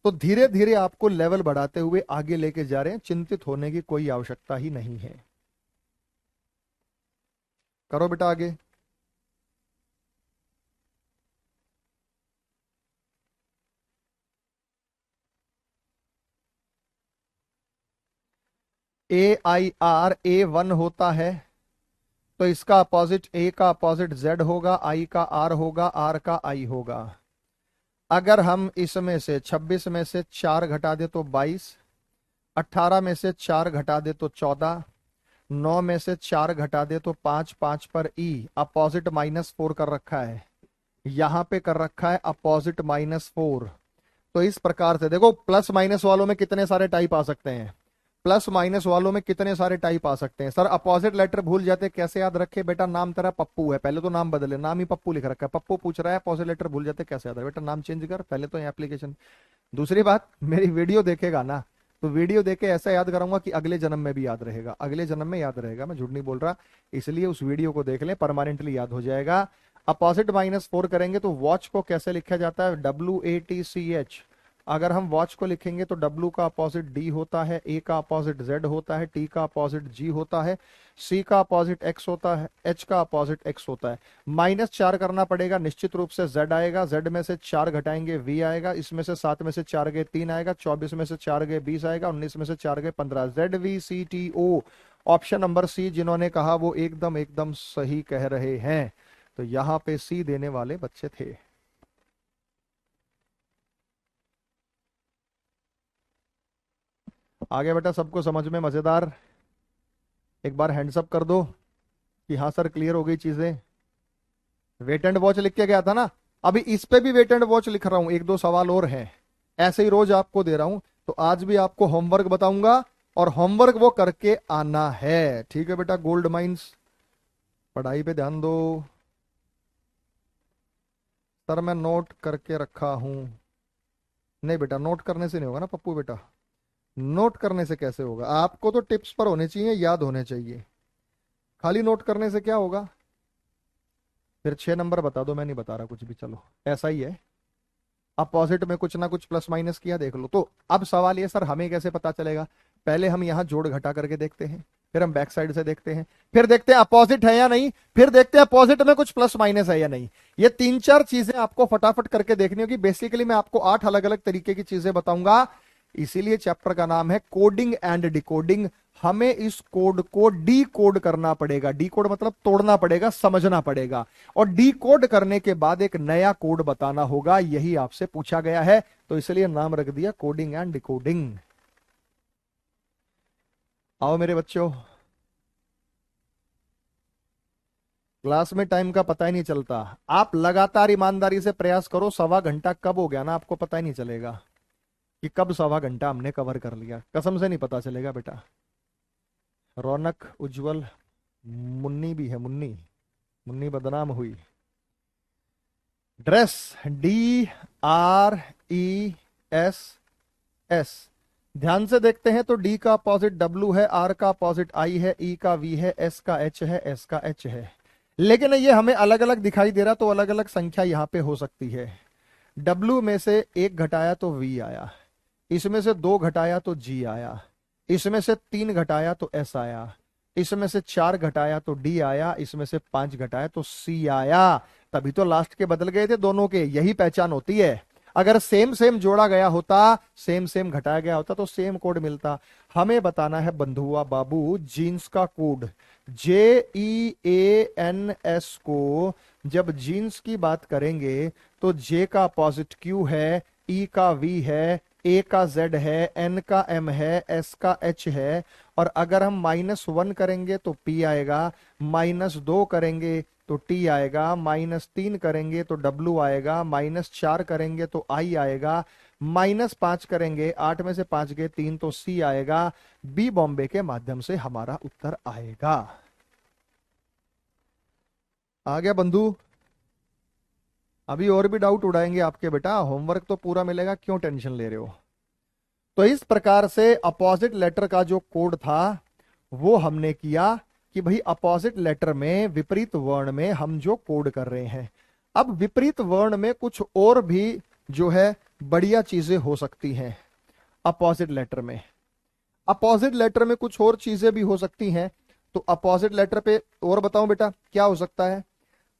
तो धीरे धीरे आपको लेवल बढ़ाते हुए आगे लेके जा रहे हैं, चिंतित होने की कोई आवश्यकता ही नहीं है। करो बेटा आगे। AIR A1 होता है तो इसका अपोजिट A का अपोजिट Z होगा, I का R होगा, R का I होगा। अगर हम इसमें से 26 में से 4 घटा दे तो 22, 18 में से 4 घटा दे तो 14, 9 में से 4 घटा दे तो 5, 5 पर E अपोजिट -4 कर रखा है, यहां पे कर रखा है अपोजिट -4। तो इस प्रकार से देखो, प्लस माइनस वालों में कितने सारे टाइप आ सकते हैं, प्लस माइनस वालों में कितने सारे टाइप आ सकते हैं। सर अपोजिट लेटर भूल जाते, कैसे याद रखे बेटा, नाम तेरा पप्पू है, पहले तो नाम बदले, नाम ही पप्पू लिख रखा है, पप्पू पूछ रहा है अपोजिट लेटर भूल जाते कैसे याद रखे, बेटा नाम चेंज कर पहले तो एप्लीकेशन। दूसरी बात, मेरी वीडियो देखेगा ना, तो वीडियो देख के ऐसा याद कराऊंगा कि अगले जन्म में भी याद रहेगा, अगले जन्म में याद रहेगा, मैं झूठ नहीं बोल रहा। इसलिए उस वीडियो को देख ले, परमानेंटली याद हो जाएगा। अपोजिट -4 करेंगे तो वॉच को कैसे लिखा जाता है, WATCH। अगर हम वॉच को लिखेंगे तो W का अपोजिट D होता है, A का अपोजिट Z होता है, T का अपोजिट G होता है, C का अपोजिट X होता है, H का अपोजिट X होता है। -4 करना पड़ेगा, निश्चित रूप से Z आएगा, Z में से 4 घटाएंगे V आएगा, इसमें से 7 में से 4 गए 3 आएगा, 24 में से 4 गए 20 आएगा, 19 में से 4 गए 15। ZVCTO ऑप्शन नंबर C जिन्होंने कहा वो एकदम एकदम सही कह रहे हैं। तो यहां पे C देने वाले बच्चे थे। आगे बेटा सबको समझ में, मजेदार, एक बार हैंड्सअप कर दो कि हाँ सर क्लियर हो गई चीजें। वेट एंड वॉच लिख के गया था ना, अभी इस पे भी वेट एंड वॉच लिख रहा हूं, एक दो सवाल और हैं, ऐसे ही रोज आपको दे रहा हूं। तो आज भी आपको होमवर्क बताऊंगा और होमवर्क वो करके आना है, ठीक है बेटा। गोल्ड माइंस पढ़ाई पे ध्यान दो। सर मैं नोट करके रखा हूं। नहीं बेटा, नोट करने से नहीं होगा ना पप्पू बेटा। नोट करने से कैसे होगा? आपको तो टिप्स पर होने चाहिए, याद होने चाहिए। खाली नोट करने से क्या होगा? फिर 6 नंबर बता दो, मैं नहीं बता रहा कुछ भी, चलो ऐसा ही है। अपोजिट में कुछ ना कुछ प्लस माइनस किया, देख लो। तो अब सवाल ये, सर हमें कैसे पता चलेगा? पहले हम यहां जोड़ घटा करके देखते हैं, फिर हम बैक साइड से देखते हैं, फिर देखते हैं अपोजिट है या नहीं, फिर देखते हैं अपोजिट में कुछ प्लस माइनस है या नहीं। ये 3-4 चीजें आपको फटाफट करके देखनी होगी। बेसिकली मैं आपको 8 अलग अलग तरीके की चीजें बताऊंगा, इसीलिए चैप्टर का नाम है कोडिंग एंड डिकोडिंग। हमें इस कोड को डी कोड करना पड़ेगा। डी कोड मतलब तोड़ना पड़ेगा, समझना पड़ेगा, और डी कोड करने के बाद एक नया कोड बताना होगा। यही आपसे पूछा गया है, तो इसलिए नाम रख दिया कोडिंग एंड डिकोडिंग। आओ मेरे बच्चों, क्लास में टाइम का पता ही नहीं चलता। आप लगातार ईमानदारी से प्रयास करो, 1.25 घंटा कब हो गया ना आपको पता ही नहीं चलेगा कि कब 1.25 घंटा हमने कवर कर लिया। कसम से नहीं पता चलेगा बेटा। रौनक, उज्जवल, मुन्नी भी है, मुन्नी, मुन्नी बदनाम हुई। Dress, DRESS। ध्यान से देखते हैं तो डी का अपोजिट W है, R का अपोजिट I है, E का V है, S का H है, S का H है। लेकिन ये हमें अलग अलग दिखाई दे रहा, तो अलग अलग संख्या यहां पे हो सकती है। W में से 1 घटाया तो V आया, इसमें से 2 घटाया तो G आया, इसमें से 3 घटाया तो S आया, इसमें से 4 घटाया तो D आया, इसमें से 5 घटाया तो C आया। तभी तो लास्ट के बदल गए थे दोनों के, यही पहचान होती है। अगर सेम सेम जोड़ा गया होता, सेम सेम घटाया गया होता, तो सेम कोड मिलता। हमें बताना है बंधुआ बाबू जीन्स का कोड। JEANS को जब जीन्स की बात करेंगे तो J का अपोजिट Q है, E का V है, A का Z है, N का M है, S का H है। और अगर हम -1 करेंगे तो P आएगा, -2 करेंगे तो T आएगा, -3 करेंगे तो W आएगा, -4 करेंगे तो I आएगा, -5 करेंगे, 8 में से 5 गए 3 तो C आएगा। बी बॉम्बे के माध्यम से हमारा उत्तर आएगा। आ गया बंधु? अभी और भी डाउट उड़ाएंगे आपके बेटा, होमवर्क तो पूरा मिलेगा, क्यों टेंशन ले रहे हो? तो इस प्रकार से अपोजिट लेटर का जो कोड था वो हमने किया कि भाई अपोजिट लेटर में, विपरीत वर्ण में हम जो कोड कर रहे हैं। अब विपरीत वर्ण में कुछ और भी जो है बढ़िया चीजें हो सकती हैं। अपोजिट लेटर में, अपोजिट लेटर में कुछ और चीजें भी हो सकती हैं। तो अपोजिट लेटर पे और बताऊं बेटा क्या हो सकता है?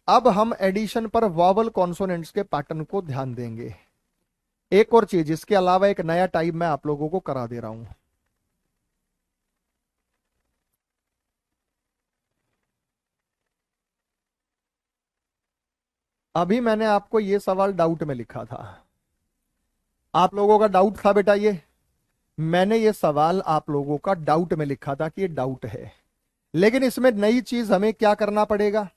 अब हम एडिशन पर वॉवल कॉन्सोनेंट्स के पैटर्न को ध्यान देंगे। एक और चीज, इसके अलावा एक नया टाइप मैं आप लोगों को करा दे रहा हूं। अभी मैंने आपको ये सवाल डाउट में लिखा था, आप लोगों का डाउट था बेटा ये। मैंने ये सवाल आप लोगों का डाउट में लिखा था कि ये डाउट है, लेकिन इसमें नई चीज हमें क्या करना पड़ेगा?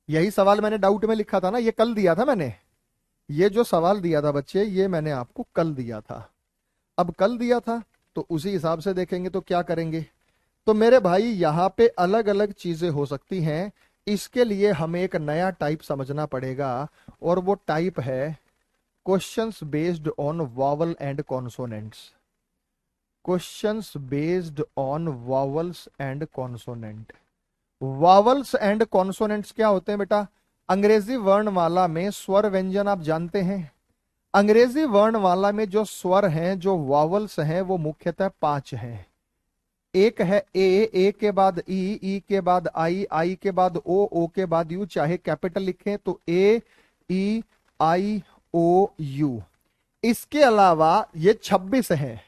यही सवाल मैंने डाउट में लिखा था ना, ये कल दिया था मैंने। ये जो सवाल दिया था बच्चे, ये मैंने आपको कल दिया था। अब कल दिया था तो उसी हिसाब से देखेंगे तो क्या करेंगे। तो मेरे भाई यहां पे अलग अलग चीजें हो सकती हैं, इसके लिए हमें एक नया टाइप समझना पड़ेगा, और वो टाइप है questions based on vowel and consonants. Questions based on vowels and consonant. Vowels and consonants क्या होते हैं बेटा? अंग्रेजी वर्णमाला में स्वर व्यंजन आप जानते हैं। अंग्रेजी वर्णमाला में जो स्वर हैं, जो वॉवल्स हैं, वो मुख्यतः 5 हैं। एक है ए के बाद ई के बाद आई के बाद ओ के बाद यू, चाहे कैपिटल लिखें तो AEIOU। इसके अलावा ये 26 है।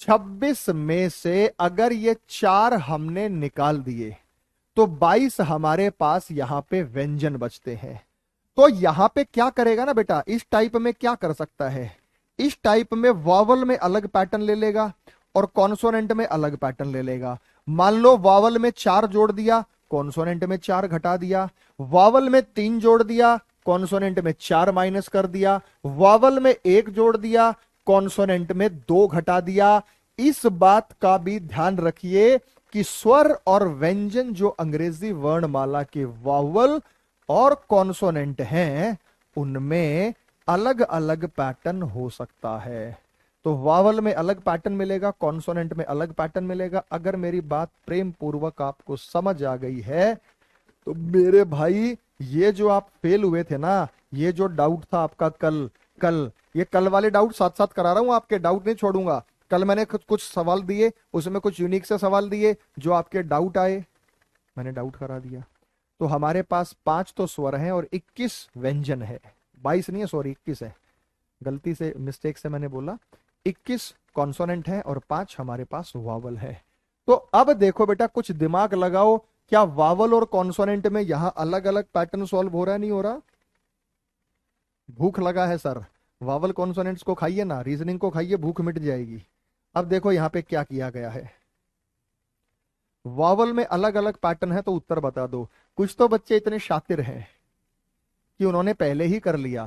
26 में से अगर ये 4 हमने निकाल दिए तो 22 हमारे पास यहां पे व्यंजन बचते हैं। तो यहां पे क्या करेगा ना बेटा, इस टाइप में क्या कर सकता है? इस टाइप में वॉवल में अलग पैटर्न ले लेगा और कॉन्सोनेंट में अलग पैटर्न ले लेगा। मान लो वॉवल में 4 जोड़ दिया, कॉन्सोनेंट में 4 घटा दिया। वॉवल में 3 जोड़ दिया, कॉन्सोनेंट में 4 माइनस कर दिया। वॉवल में 1 जोड़ दिया, कॉन्सोनेंट में 2 घटा दिया। इस बात का भी ध्यान रखिए कि स्वर और व्यंजन जो अंग्रेजी वर्णमाला के वावल और कॉन्सोनेंट हैं उनमें अलग अलग पैटर्न हो सकता है। तो वावल में अलग पैटर्न मिलेगा, कॉन्सोनेंट में अलग पैटर्न मिलेगा। अगर मेरी बात प्रेम पूर्वक आपको समझ आ गई है तो मेरे भाई, ये जो आप फेल हुए थे ना, ये जो डाउट था आपका कल कल ये कल वाले डाउट साथ साथ करा रहा हूं, आपके डाउट नहीं छोड़ूंगा। कल मैंने कुछ सवाल दिए, उसमें कुछ यूनिक से सवाल दिए जो आपके डाउट आए, मैंने डाउट करा दिया। तो हमारे पास 5 तो स्वर हैं और 21 व्यंजन है। 22 नहीं है, सॉरी 21 है, गलती से मिस्टेक से मैंने बोला। 21 कॉन्सोनेंट है और 5 हमारे पास वावल है। तो अब देखो बेटा, कुछ दिमाग लगाओ, क्या वावल और कॉन्सोनेंट में यहां अलग अलग पैटर्न सॉल्व हो रहा है, नहीं हो रहा? भूख लगा है सर, वावल कॉन्सोनेंट्स को खाइए ना, रीजनिंग को खाइए, भूख मिट जाएगी। अब देखो यहां पे क्या किया गया है, वावल में अलग अलग पैटर्न है तो उत्तर बता दो। कुछ तो बच्चे इतने शातिर हैं कि उन्होंने पहले ही कर लिया।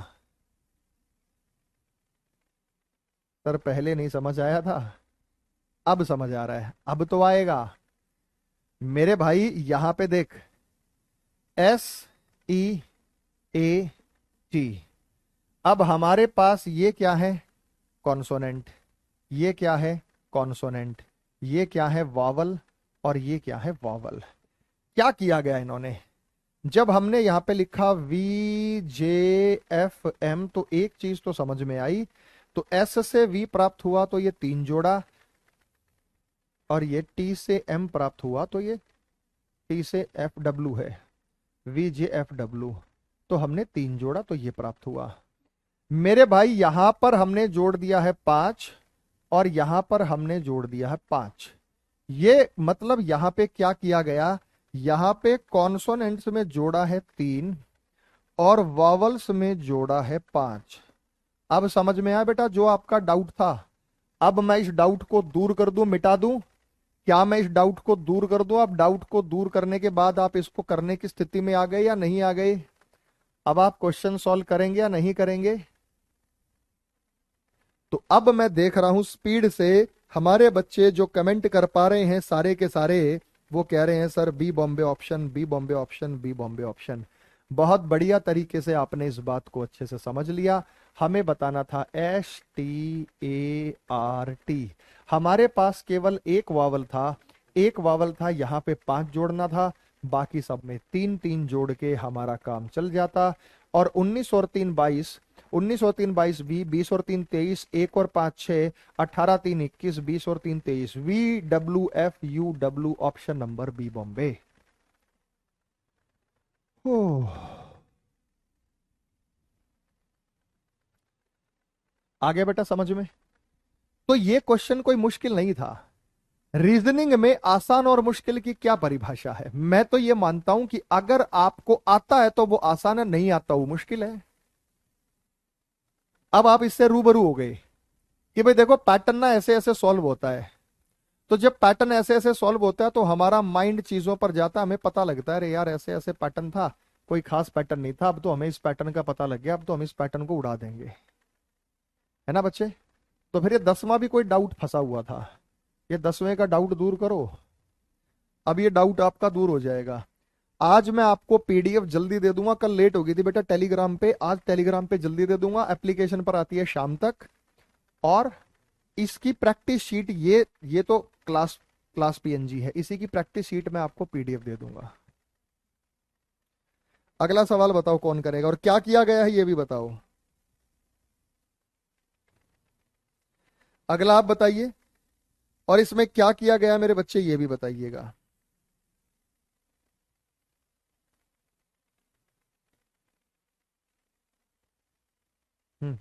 सर पहले नहीं समझ आया था, अब समझ आ रहा है, अब तो आएगा। मेरे भाई यहां पे देख, SEAT, अब हमारे पास ये क्या है, कॉन्सोनेंट, ये क्या है कॉन्सोनेंट, ये क्या है वावल, और ये क्या है वावल। क्या किया गया इन्होंने, जब हमने यहां पे लिखा VJFM तो एक चीज तो समझ में आई, तो S से V प्राप्त हुआ तो ये 3 जोड़ा, और ये T से M प्राप्त हुआ तो ये T से FW है, VJFW, तो हमने 3 जोड़ा तो ये प्राप्त हुआ। मेरे भाई यहां पर हमने जोड़ दिया है 5 और यहां पर हमने जोड़ दिया है 5। ये मतलब यहां पे क्या किया गया, यहां पे कॉन्सोनेंट्स में जोड़ा है 3 और वावल्स में जोड़ा है 5। अब समझ में आया बेटा जो आपका डाउट था? अब मैं इस डाउट को दूर कर दूं, मिटा दूं? क्या मैं इस डाउट को दूर कर दूं? अब डाउट को दूर करने के बाद आप इसको करने की स्थिति में आ गए या नहीं आ गए? अब आप क्वेश्चन सॉल्व करेंगे या नहीं करेंगे? तो अब मैं देख रहा हूं स्पीड से हमारे बच्चे जो कमेंट कर पा रहे हैं सारे के सारे, वो कह रहे हैं sir B Bombay option, B Bombay option, B Bombay option. बहुत बढ़िया तरीके से आपने इस बात को अच्छे से समझ लिया। हमें बताना था START। हमारे पास केवल एक वावल था, एक वावल था, यहां पे 5 जोड़ना था, बाकी सब में 3 जोड़ के हमारा काम चल जाता। और 19 और 3 22, 19 और 3 22, 20 और 3 23, 1 और 5 6, 18 3 21, 20 और 3 23, VWFUW option number B Bombay. आगे बेटा समझ में? तो ये क्वेश्चन कोई मुश्किल नहीं था। रीजनिंग में आसान और मुश्किल की क्या परिभाषा है? मैं तो ये मानता हूं कि अगर आपको आता है तो वो आसान है, नहीं आता वो मुश्किल है। अब आप इससे रूबरू हो गए कि भाई देखो पैटर्न ना ऐसे ऐसे सॉल्व होता है। तो जब पैटर्न ऐसे ऐसे सॉल्व होता है तो हमारा माइंड चीजों पर जाता है, हमें पता लगता है अरे यार ऐसे ऐसे पैटर्न था, कोई खास पैटर्न नहीं था, अब तो हमें इस पैटर्न का पता लग गया, अब तो हम इस पैटर्न को उड़ा देंगे, है ना बच्चे? तो फिर ये 10वां भी कोई डाउट फंसा हुआ था, ये 10वें का डाउट दूर करो। अब ये डाउट आपका दूर हो जाएगा। आज मैं आपको पीडीएफ जल्दी दे दूंगा, कल लेट हो गई थी बेटा टेलीग्राम पे, आज टेलीग्राम पे जल्दी दे दूंगा, एप्लीकेशन पर आती है शाम तक। और इसकी प्रैक्टिस शीट, ये तो क्लास क्लास पीएनजी है, इसी की प्रैक्टिस शीट मैं आपको पीडीएफ दे दूंगा। अगला सवाल बताओ कौन करेगा, और क्या किया गया है ये भी बताओ। अगला आप बताइए, और इसमें क्या किया गया मेरे बच्चे ये भी बताइएगा। हम्म,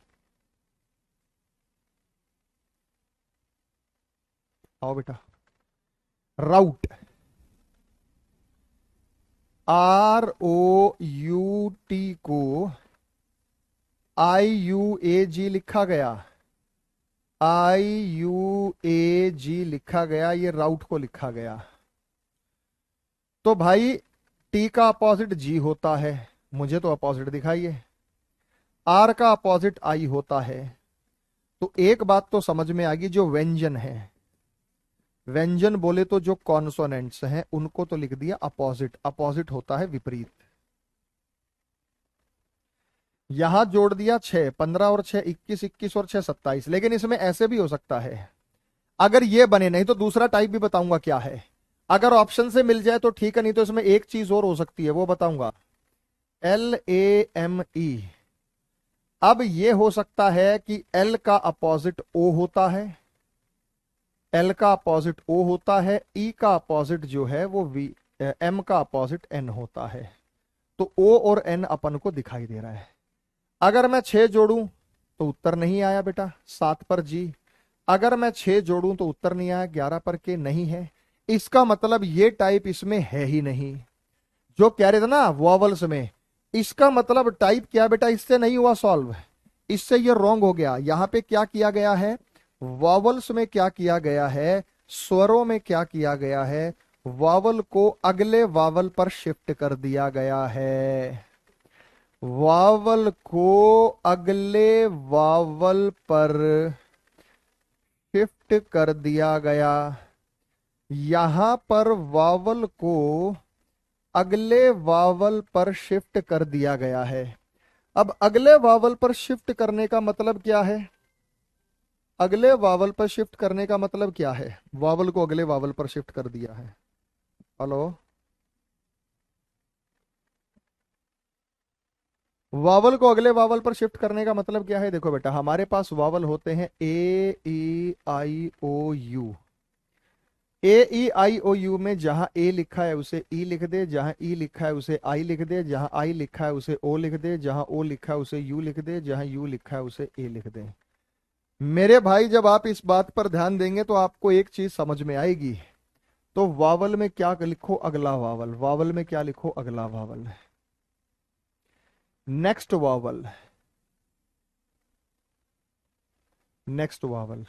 आओ बेटा। राउट, ROUT को IUAG लिखा गया, IUAG लिखा गया, ये राउट को लिखा गया। तो भाई टी का अपोजिट जी होता है, मुझे तो अपोजिट दिखाइए। आर का अपोजिट आई होता है। तो एक बात तो समझ में आ गई, जो व्यंजन है व्यंजन बोले तो जो कॉन्सोनेंट्स हैं उनको तो लिख दिया अपोजिट, अपोजिट होता है विपरीत। यहां जोड़ दिया 6, 15 और 6 21, 21 और 6 27। लेकिन इसमें ऐसे भी हो सकता है, अगर ये बने, नहीं तो दूसरा टाइप भी बताऊंगा क्या है। अगर ऑप्शन से मिल जाए तो ठीक है, नहीं तो इसमें एक चीज और हो सकती है, वो बताऊंगा। LAME। अब ये हो सकता है कि L का अपोजिट O होता है, L का अपोजिट O होता है, E का अपोजिट जो है वो M का अपोजिट N होता है। तो O और N अपन को दिखाई दे रहा है। अगर मैं 6 जोड़ूं तो उत्तर नहीं आया बेटा, 7 पर G। अगर मैं 6 जोड़ूं तो उत्तर नहीं आया, 11 पर K नहीं है। इसका मतलब ये टाइप इसमें है ही नहीं। जो कह रहे थे ना वॉवल्स में, इसका मतलब टाइप क्या बेटा, इससे नहीं हुआ सॉल्व, इससे ये रॉन्ग हो गया। यहां पे क्या किया गया है, वॉवल्स में क्या किया गया है, स्वरों में क्या किया गया है, वावल को अगले वावल पर शिफ्ट कर दिया गया है। वावल को अगले वावल पर शिफ्ट कर दिया गया। यहां पर वावल को अगले वावल पर शिफ्ट कर दिया गया है। अब अगले वावल पर शिफ्ट करने का मतलब क्या है, अगले वावल पर शिफ्ट करने का मतलब क्या है, वावल को अगले वावल पर शिफ्ट कर दिया है। हेलो, वावल को अगले वावल पर शिफ्ट करने का मतलब क्या है। देखो बेटा, हमारे पास वावल होते हैं A E I O U। A E I O U में जहां ए लिखा है उसे ई लिख दे, जहां ई लिखा है उसे आई लिख दे, जहां आई लिखा है उसे ओ लिख दे, जहां ओ लिखा है उसे यू लिख दे, जहां यू लिखा है उसे ए लिख दे। मेरे भाई, जब आप इस बात पर ध्यान देंगे तो आपको एक चीज समझ में आएगी। तो वावल में क्या लिखो, अगला वावल, वावल में क्या लिखो, अगला vowel, next vowel, next vowel.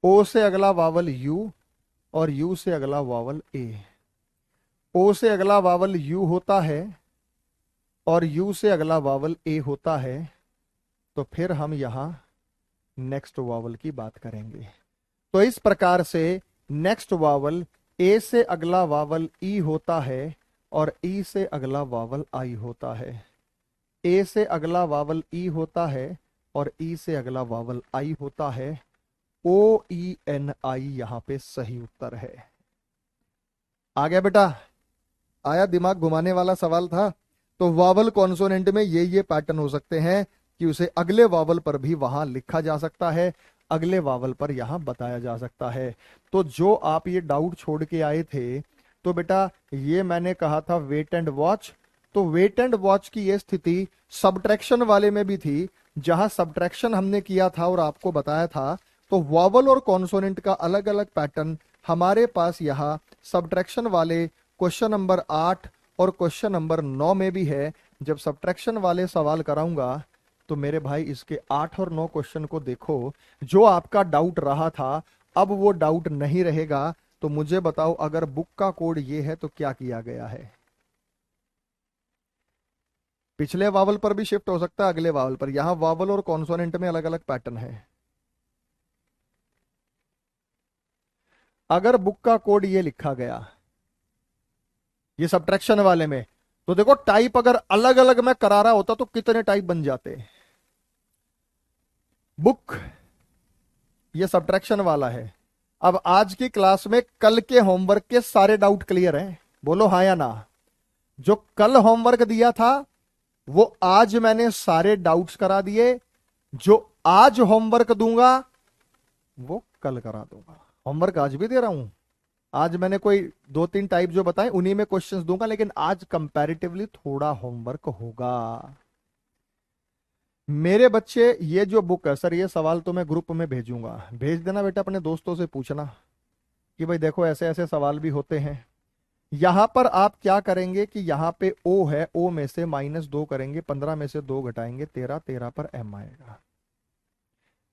O से अगला वावल यू, और यू से अगला वावल ए। ओ से अगला वावल यू होता है और यू से अगला वावल ए होता है। तो फिर हम यहां नेक्स्ट वावल की बात करेंगे। तो इस प्रकार से नेक्स्ट वावल, ए से अगला वावल ई होता है और ई से अगला वावल आई होता है। ए से अगला वावल ई होता है और ई से अगला वावल आई होता है। OENI यहां पे सही उत्तर है। आ गया बेटा, आया, दिमाग घुमाने वाला सवाल था। तो वावल कॉन्सोनेंट में ये पैटर्न हो सकते हैं कि उसे अगले वावल पर भी वहां लिखा जा सकता है, अगले वावल पर यहां बताया जा सकता है। तो जो आप ये डाउट छोड़ के आए थे, तो बेटा ये मैंने कहा था वेट एंड वॉच। तो वेट एंड वॉच की ये स्थिति सब्ट्रैक्शन वाले में भी थी, जहां सब्ट्रैक्शन हमने किया था और आपको बताया था। तो वावल और कॉन्सोनेंट का अलग अलग पैटर्न हमारे पास यहाँ सब्ट्रैक्शन वाले क्वेश्चन नंबर 8 और क्वेश्चन नंबर 9 में भी है। जब सब्ट्रैक्शन वाले सवाल कराऊंगा तो मेरे भाई इसके 8 और 9 क्वेश्चन को देखो। जो आपका डाउट रहा था अब वो डाउट नहीं रहेगा। तो मुझे बताओ, अगर बुक का कोड ये है तो क्या किया गया है। पिछले वावल पर भी शिफ्ट हो सकता है, अगले वावल पर। यहां वावल और कॉन्सोनेंट में अलग अलग पैटर्न है। अगर बुक का कोड ये लिखा गया, ये सब्ट्रैक्शन वाले में, तो देखो टाइप अगर अलग अलग में करा रहा होता तो कितने टाइप बन जाते। बुक, ये सब्ट्रैक्शन वाला है। अब आज की क्लास में कल के होमवर्क के सारे डाउट क्लियर हैं, बोलो हाँ या ना। जो कल होमवर्क दिया था वो आज मैंने सारे डाउट्स करा दिए। जो आज होमवर्क दूंगा वो कल करा दूंगा। होमवर्क आज भी दे रहा हूं। आज मैंने कोई 2-3 टाइप जो बताए उन्हीं में क्वेश्चंस दूंगा, लेकिन आज कंपैरेटिवली थोड़ा होमवर्क होगा। मेरे बच्चे, ये जो बुक है सर, ये सवाल तो मैं ग्रुप में भेजूंगा, भेज देना बेटा, अपने दोस्तों से पूछना कि भाई देखो ऐसे ऐसे सवाल भी होते हैं। यहां पर आप क्या करेंगे कि यहां पे ओ है, ओ में से -2 करेंगे, 15 में से 2 घटाएंगे 13, 13 पर एम आएगा।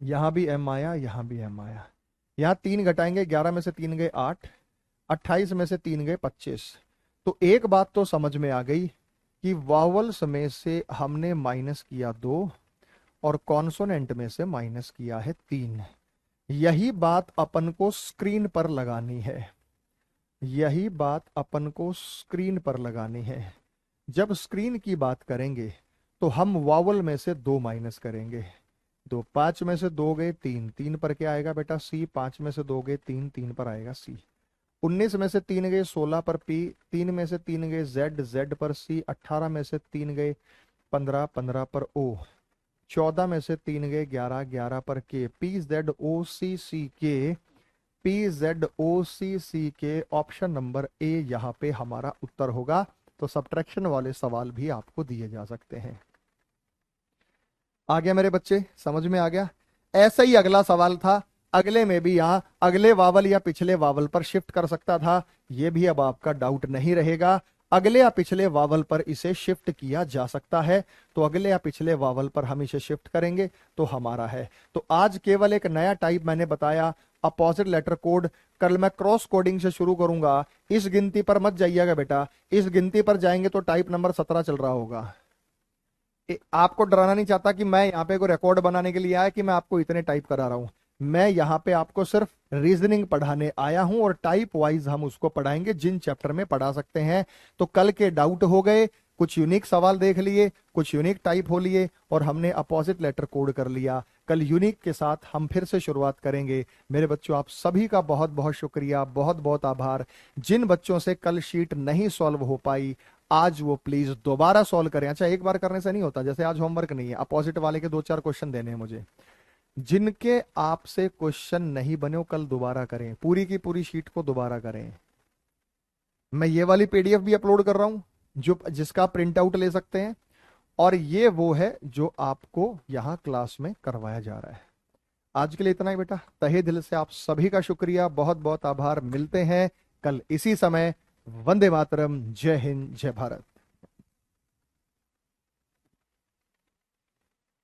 यहां भी एम आया, यहां भी एम आया। यहां 3 घटाएंगे, 11 में से 3 गए 8, 28 में से 3 गए 25। तो एक बात तो समझ में आ गई कि वावल्स में से हमने माइनस किया 2 और कॉन्सोनेंट में से माइनस किया है 3। यही बात अपन को स्क्रीन पर लगानी है, यही बात अपन को स्क्रीन पर लगानी है। जब स्क्रीन की बात करेंगे तो हम वावल में से 2 माइनस करेंगे। 2 5 में से 2 गए 3, 3 पर क्या आएगा बेटा सी, 5 में से 2 गए 3, 3 पर आएगा सी। 19 में से 3 गए 16 पर पी, 3 में से 3 गए जेड, जेड पर सी। 18 में से 3 गए 15, 15 पर ओ। 14 में से 3 गए 11, 11 पर के। पी जेड ओ सी सी के, पी जेड ओ सी सी के, ऑप्शन नंबर ए यहाँ पे हमारा उत्तर होगा। तो सब्ट्रैक्शन वाले सवाल भी आपको दिए जा सकते हैं। आ गया मेरे बच्चे, समझ में आ गया। ऐसा ही अगला सवाल था, अगले में भी यहां अगले वावल या पिछले वावल पर शिफ्ट कर सकता था। यह भी अब आपका डाउट नहीं रहेगा, अगले या पिछले वावल पर इसे शिफ्ट किया जा सकता है। तो अगले या पिछले वावल पर हम इसे शिफ्ट करेंगे तो हमारा है। तो आज केवल एक नया टाइप मैंने बताया, अपोजिट लेटर कोड। कल मैं क्रॉस कोडिंग से शुरू करूंगा। इस गिनती पर मत जाइएगा बेटा, इस गिनती पर जाएंगे तो टाइप नंबर 17 चल रहा होगा। आपको डराना नहीं चाहता कि मैं यहाँ पे कोई रिकॉर्ड बनाने के लिए आया कि मैं आपको इतने टाइप करा रहा हूं। मैं यहाँ पे आपको सिर्फ रीजनिंग पढ़ाने आया हूं और टाइप वाइज हम उसको पढ़ाएंगे जिन चैप्टर में पढ़ा सकते हैं। तो कल के डाउट हो गए, कुछ यूनिक सवाल देख लिए, कुछ यूनिक टाइप हो लिए और हमने अपोजिट लेटर कोड कर लिया। कल यूनिक के साथ हम फिर से शुरुआत करेंगे। मेरे बच्चों आप सभी का बहुत बहुत शुक्रिया, बहुत बहुत आभार। जिन बच्चों से कल शीट नहीं सॉल्व हो पाई आज वो प्लीज दोबारा सॉल्व करें। अच्छा एक बार करने से नहीं होता, जैसे आज होमवर्क नहीं है, अपोजिट वाले के 2-4 क्वेश्चन देने हैं मुझे। जिनके आपसे क्वेश्चन नहीं बने वो कल दोबारा करें, पूरी की पूरी शीट को दोबारा करें। मैं ये वाली पीडीएफ भी अपलोड कर रहा हूं जो जिसका प्रिंट आउट ले सकते हैं, और ये वो है जो आपको यहां क्लास में करवाया जा रहा है। आज के लिए इतना ही बेटा, तहे दिल से आप सभी का शुक्रिया, बहुत बहुत आभार। मिलते हैं कल इसी समय। वंदे मातरम, जय हिंद, जय भारत।